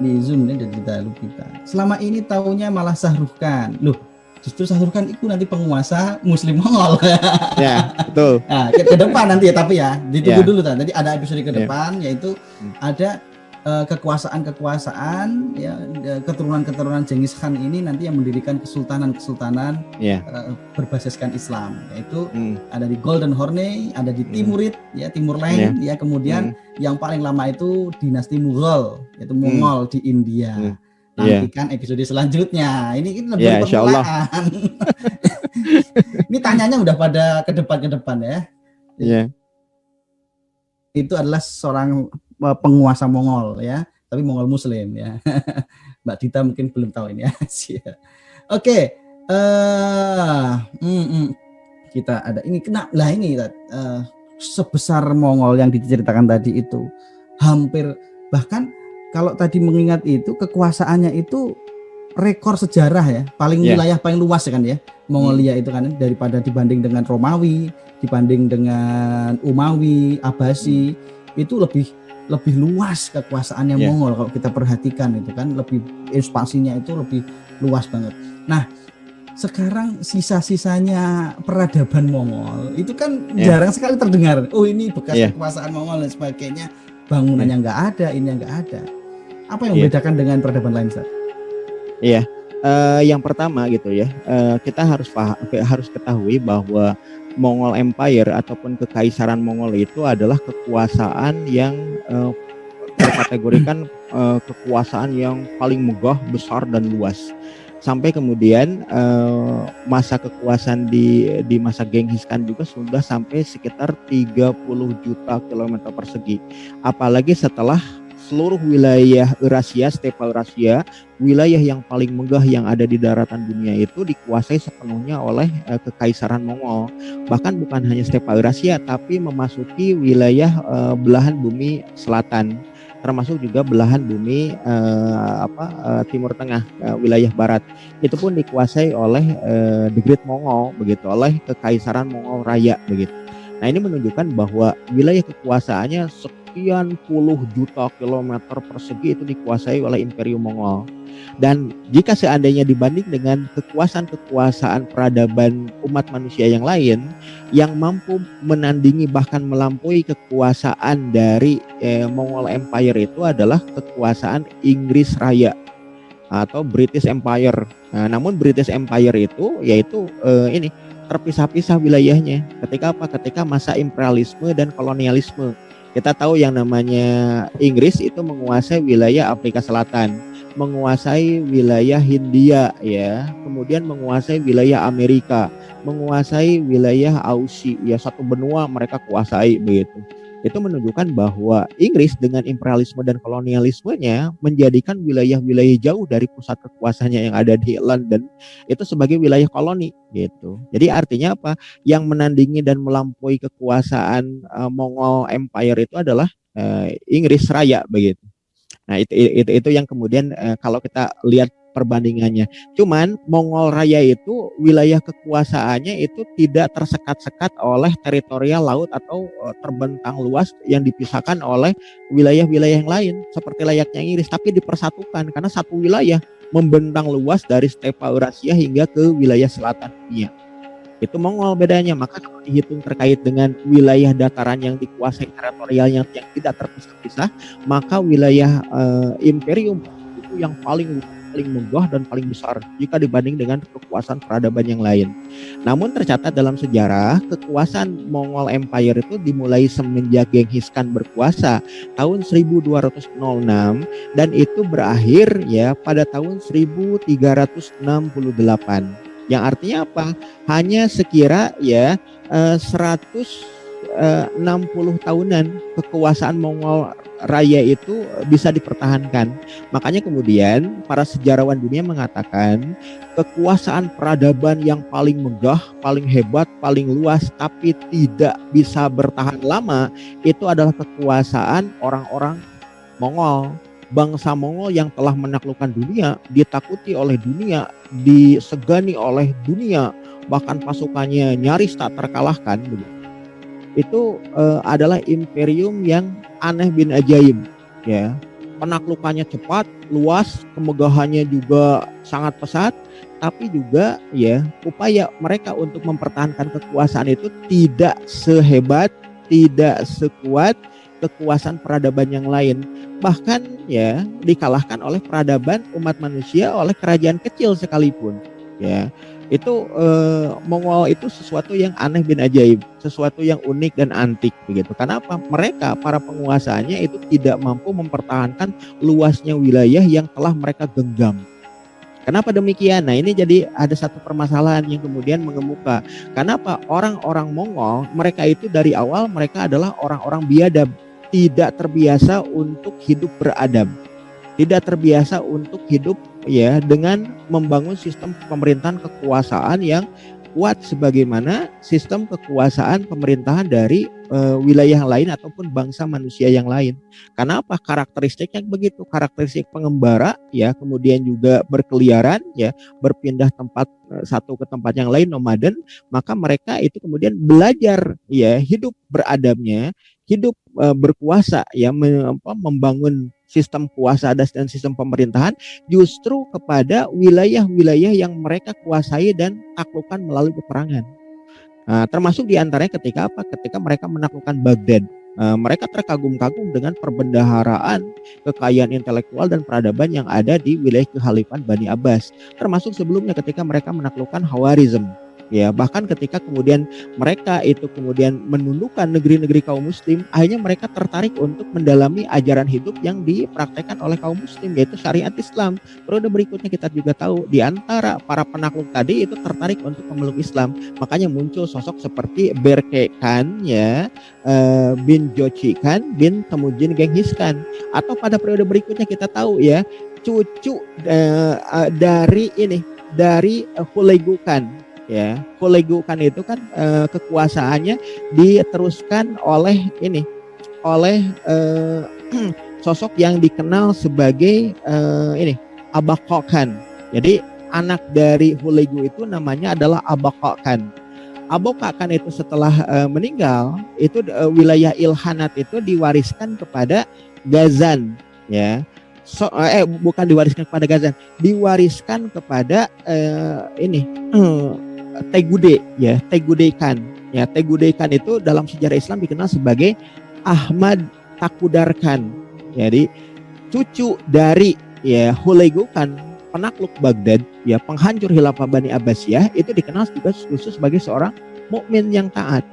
[SPEAKER 1] di Zoom ini dari kita. Selama ini taunya malah Syahrukh. Loh, justru Syahrukh itu nanti penguasa Muslim Mongol.
[SPEAKER 2] Ya, betul.
[SPEAKER 1] Nah, ke depan nanti ya, tapi ya ditunggu dulu kan. Jadi ada episode ke depan yaitu ada kekuasaan ya, keturunan Genghis Khan ini nanti yang mendirikan kesultanan berbasiskan Islam, yaitu ada di Golden Horne, ada di Timurid ya, Timurland ya, kemudian yang paling lama itu dinasti Mughal, yaitu Mongol di India. Nantikan episode selanjutnya. Ini lebih permulaan. Ini tanyanya udah pada ke depan ya. Itu adalah seorang penguasa Mongol ya, tapi Mongol Muslim ya. Mbak Dita mungkin belum tahu ini ya. Oke, kita ada ini sebesar Mongol yang diceritakan tadi itu hampir, bahkan kalau tadi mengingat itu kekuasaannya itu rekor sejarah ya, wilayah paling luas kan ya, Mongolia itu kan, daripada dibanding dengan Romawi, dibanding dengan Umawi, Abbasi, itu lebih luas kekuasaannya Mongol kalau kita perhatikan itu kan, lebih ekspansinya itu lebih luas banget. Nah, sekarang sisa-sisanya peradaban Mongol itu kan jarang sekali terdengar. Oh, ini bekas kekuasaan Mongol dan sebagainya, bangunannya nggak ada, ini nggak ada. Apa yang membedakan dengan peradaban lain, Ustaz?
[SPEAKER 2] Iya, yang pertama gitu ya, kita harus ketahui bahwa Mongol Empire ataupun kekaisaran Mongol itu adalah kekuasaan yang terkategorikan kekuasaan yang paling megah, besar dan luas. Sampai kemudian masa kekuasaan di masa Genghis Khan juga sudah sampai sekitar 30 juta kilometer persegi. Apalagi setelah seluruh wilayah Eurasia, stepa Eurasia, wilayah yang paling megah yang ada di daratan dunia itu dikuasai sepenuhnya oleh kekaisaran Mongol. Bahkan bukan hanya stepa Eurasia, tapi memasuki wilayah belahan bumi selatan, termasuk juga belahan bumi Timur Tengah, wilayah barat. Itu pun dikuasai oleh The Great Mongol, begitu, oleh kekaisaran Mongol Raya, begitu. Nah, ini menunjukkan bahwa wilayah kekuasaannya sekian puluh juta kilometer persegi itu dikuasai oleh Imperium Mongol. Dan jika seandainya dibanding dengan kekuasaan peradaban umat manusia yang lain yang mampu menandingi bahkan melampaui kekuasaan dari Mongol Empire, itu adalah kekuasaan Inggris Raya atau British Empire. Nah, namun British Empire itu yaitu terpisah-pisah wilayahnya. Ketika masa imperialisme dan kolonialisme. Kita tahu yang namanya Inggris itu menguasai wilayah Afrika Selatan, menguasai wilayah Hindia ya, kemudian menguasai wilayah Amerika, menguasai wilayah Aussie ya, satu benua mereka kuasai begitu. Itu menunjukkan bahwa Inggris dengan imperialisme dan kolonialismenya menjadikan wilayah-wilayah jauh dari pusat kekuasaannya yang ada di London itu sebagai wilayah koloni gitu. Jadi artinya apa? Yang menandingi dan melampaui kekuasaan Mongol Empire itu adalah Inggris Raya begitu. Nah, itu yang kemudian kalau kita lihat perbandingannya. Cuman Mongol Raya itu wilayah kekuasaannya itu tidak tersekat-sekat oleh teritorial laut atau terbentang luas yang dipisahkan oleh wilayah-wilayah yang lain seperti layaknya Inggris, tapi dipersatukan karena satu wilayah membentang luas dari stepa Eurasia hingga ke wilayah selatan dunia. Itu Mongol bedanya. Maka kalau dihitung terkait dengan wilayah dataran yang dikuasai teritorialnya yang tidak terpisah-pisah, maka wilayah imperium itu yang paling megah dan paling besar jika dibanding dengan kekuasaan peradaban yang lain. Namun tercatat dalam sejarah kekuasaan Mongol Empire itu dimulai semenjak Genghis Khan berkuasa tahun 1206 dan itu berakhir ya pada tahun 1368. Yang artinya apa? Hanya sekira ya 160 tahunan kekuasaan Mongol Raya itu bisa dipertahankan. Makanya kemudian para sejarawan dunia mengatakan kekuasaan peradaban yang paling megah, paling hebat, paling luas tapi tidak bisa bertahan lama itu adalah kekuasaan orang-orang Mongol. Bangsa Mongol yang telah menaklukkan dunia, ditakuti oleh dunia, disegani oleh dunia, bahkan pasukannya nyaris tak terkalahkan. Itu adalah imperium yang aneh bin ajaib, ya. Penaklukannya cepat, luas, kemegahannya juga sangat pesat, tapi juga ya upaya mereka untuk mempertahankan kekuasaan itu tidak sehebat, tidak sekuat kekuasaan peradaban yang lain. Bahkan ya dikalahkan oleh peradaban umat manusia oleh kerajaan kecil sekalipun. Ya, itu Mongol itu sesuatu yang aneh bin ajaib, sesuatu yang unik dan antik begitu. Kenapa? Mereka para penguasanya itu tidak mampu mempertahankan luasnya wilayah yang telah mereka genggam. Kenapa demikian? Nah, ini jadi ada satu permasalahan yang kemudian mengemuka. Kenapa orang-orang Mongol mereka itu dari awal mereka adalah orang-orang biadab, tidak terbiasa untuk hidup beradab, tidak terbiasa untuk hidup ya dengan membangun sistem pemerintahan kekuasaan yang kuat sebagaimana sistem kekuasaan pemerintahan dari wilayah lain ataupun bangsa manusia yang lain. Kenapa? Karakteristiknya begitu, karakteristik pengembara ya, kemudian juga berkeliaran ya, berpindah tempat satu ke tempat yang lain, nomaden, maka mereka itu kemudian belajar ya hidup beradabnya, hidup berkuasa ya, membangun sistem kuasa dan sistem pemerintahan justru kepada wilayah-wilayah yang mereka kuasai dan taklukkan melalui peperangan. Nah, termasuk diantaranya ketika apa? Ketika mereka menaklukkan Baghdad. Mereka terkagum-kagum dengan perbendaharaan, kekayaan intelektual dan peradaban yang ada di wilayah kekhalifahan Bani Abbas. Termasuk sebelumnya ketika mereka menaklukkan Khawarizm. Ya, bahkan ketika kemudian mereka itu kemudian menundukkan negeri-negeri kaum muslim, akhirnya mereka tertarik untuk mendalami ajaran hidup yang dipraktekkan oleh kaum muslim, yaitu syariat Islam. Periode berikutnya kita juga tahu di antara para penakluk tadi itu tertarik untuk memeluk Islam. Makanya muncul sosok seperti Berke Khan ya, bin Jochi Khan bin Temujin Genghis Khan. Atau pada periode berikutnya kita tahu ya, cucu dari Hulagu Khan. Ya, Hulagu Khan itu kan kekuasaannya diteruskan oleh sosok yang dikenal sebagai Abaqa Khan. Jadi anak dari Hulagu itu namanya adalah Abaqa Khan. Abaqa Khan itu setelah meninggal, itu wilayah Ilkhanat itu diwariskan kepada Ghazan, ya. Bukan diwariskan kepada Ghazan, diwariskan kepada Tegude ya, Tegude Khan. Ya, Tegude Khan itu dalam sejarah Islam dikenal sebagai Ahmad Takudar Khan. Jadi cucu dari ya Hulagu Khan, penakluk Baghdad, ya penghancur khilafah Bani Abbasiyah, itu dikenal juga khusus sebagai seorang mukmin yang taat.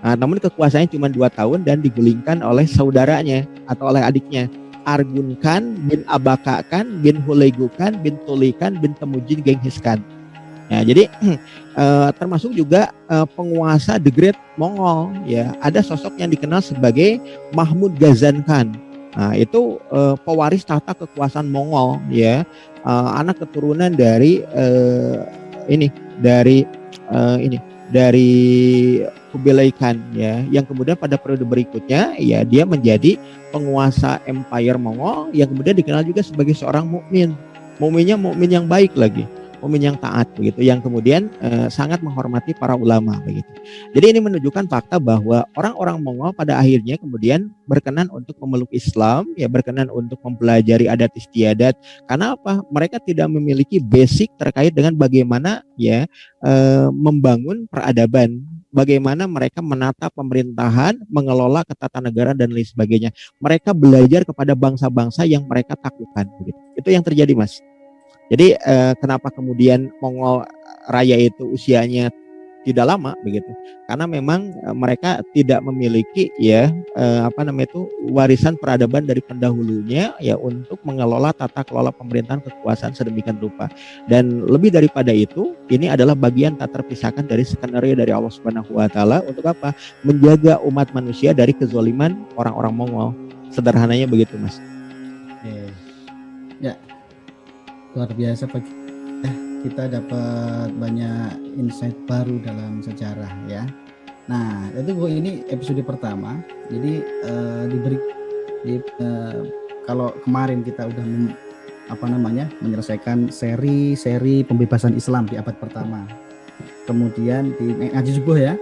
[SPEAKER 2] Nah, namun kekuasaannya cuma 2 tahun dan digulingkan oleh saudaranya atau oleh adiknya, Argun Khan bin Abaqa Khan bin Hulagu Khan bin Tuli Khan bin Temujin Genghis Khan. Ya, jadi termasuk juga penguasa The Great Mongol ya, ada sosok yang dikenal sebagai Mahmud Ghazan Khan. Nah, itu pewaris tahta kekuasaan Mongol ya, anak keturunan dari dari Kubilai Khan ya, yang kemudian pada periode berikutnya ya dia menjadi penguasa Empire Mongol yang kemudian dikenal juga sebagai seorang mukmin. mukminnya mukmin yang baik lagi, mukmin yang taat begitu, yang kemudian sangat menghormati para ulama begitu. Jadi ini menunjukkan fakta bahwa orang-orang Mongol pada akhirnya kemudian berkenan untuk memeluk Islam, ya berkenan untuk mempelajari adat istiadat. Karena apa? Mereka tidak memiliki basic terkait dengan bagaimana ya membangun peradaban, bagaimana mereka menata pemerintahan, mengelola ketatanegaraan dan lain sebagainya. Mereka belajar kepada bangsa-bangsa yang mereka taklukkan begitu. Itu yang terjadi, Mas. Jadi kenapa kemudian Mongol Raya itu usianya tidak lama begitu? Karena memang mereka tidak memiliki ya warisan peradaban dari pendahulunya ya untuk mengelola tata kelola pemerintahan kekuasaan sedemikian rupa. Dan lebih daripada itu, ini adalah bagian tak terpisahkan dari skenario dari Allah Subhanahu wa taala untuk apa? Menjaga umat manusia dari kezaliman orang-orang Mongol. Sederhananya begitu, Mas.
[SPEAKER 1] Ya. Luar biasa bagi kita dapat banyak insight baru dalam sejarah ya. Nah itu ini episode pertama. Jadi kalau kemarin kita udah menyelesaikan seri pembebasan Islam di abad pertama. Kemudian di Ngaji Subuh ya.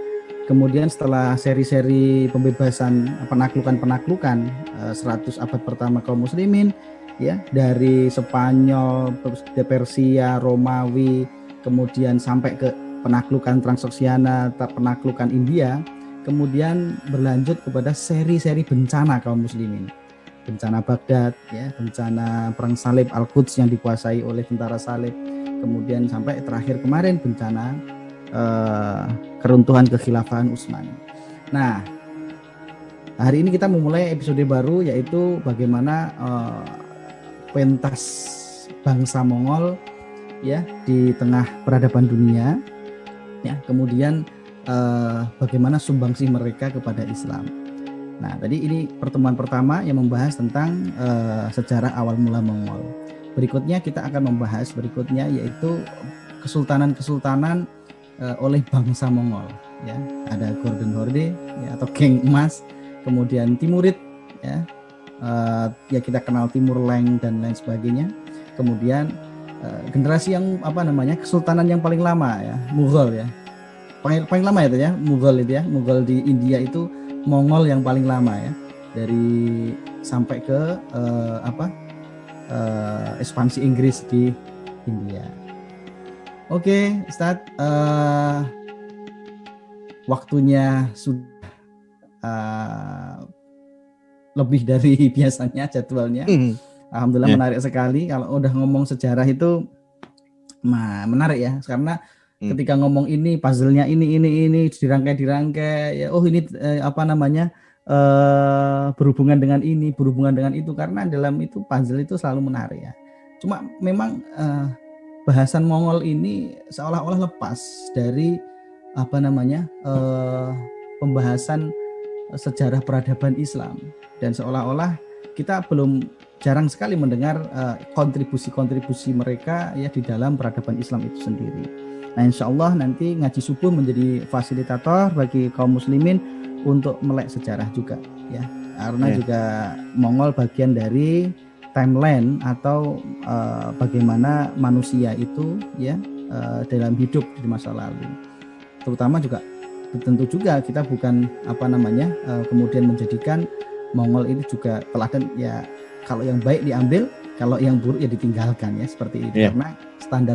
[SPEAKER 1] Kemudian setelah seri-seri pembebasan penaklukan 100 abad pertama kaum muslimin ya, dari Spanyol, Persia, Romawi, kemudian sampai ke penaklukan Transoksiana, penaklukan India, kemudian berlanjut kepada seri-seri bencana kaum muslimin. Bencana Baghdad ya, bencana perang salib Al-Quds yang dikuasai oleh tentara salib, kemudian sampai terakhir kemarin bencana keruntuhan kekhilafahan Utsmani. Nah, hari ini kita memulai episode baru, yaitu bagaimana pentas bangsa Mongol ya di tengah peradaban dunia ya, kemudian bagaimana sumbangsih mereka kepada Islam. Nah, tadi ini pertemuan pertama yang membahas tentang sejarah awal mula Mongol. Berikutnya kita akan membahas yaitu kesultanan oleh bangsa Mongol ya. Ada Golden Horde ya, atau Geng Emas, kemudian Timurid ya. Ya kita kenal Timur Leng dan lain sebagainya. Kemudian generasi yang kesultanan yang paling lama ya, Mughal ya. Paling lama itu ya, Mughal itu ya. Mughal di India itu Mongol yang paling lama ya. Dari sampai ke ekspansi Inggris di India. Oke, Ustadz, waktunya sudah lebih dari biasanya jadwalnya. Alhamdulillah menarik sekali. Kalau udah ngomong sejarah itu menarik ya, karena ketika ngomong ini puzzle-nya ini dirangkai ya, ini berhubungan dengan ini, berhubungan dengan itu, karena dalam itu puzzle itu selalu menarik ya. Cuma memang bahasan Mongol ini seolah-olah lepas dari pembahasan sejarah peradaban Islam, dan seolah-olah kita jarang sekali mendengar kontribusi-kontribusi mereka ya di dalam peradaban Islam itu sendiri. Nah, insya Allah nanti Ngaji Subuh menjadi fasilitator bagi kaum muslimin untuk melek sejarah juga ya, karena juga Mongol bagian dari timeline atau bagaimana manusia itu ya dalam hidup di masa lalu. Terutama juga tentu juga kita bukan kemudian menjadikan Mongol ini juga teladan ya, kalau yang baik diambil, kalau yang buruk ya ditinggalkan ya, seperti itu. Karena standar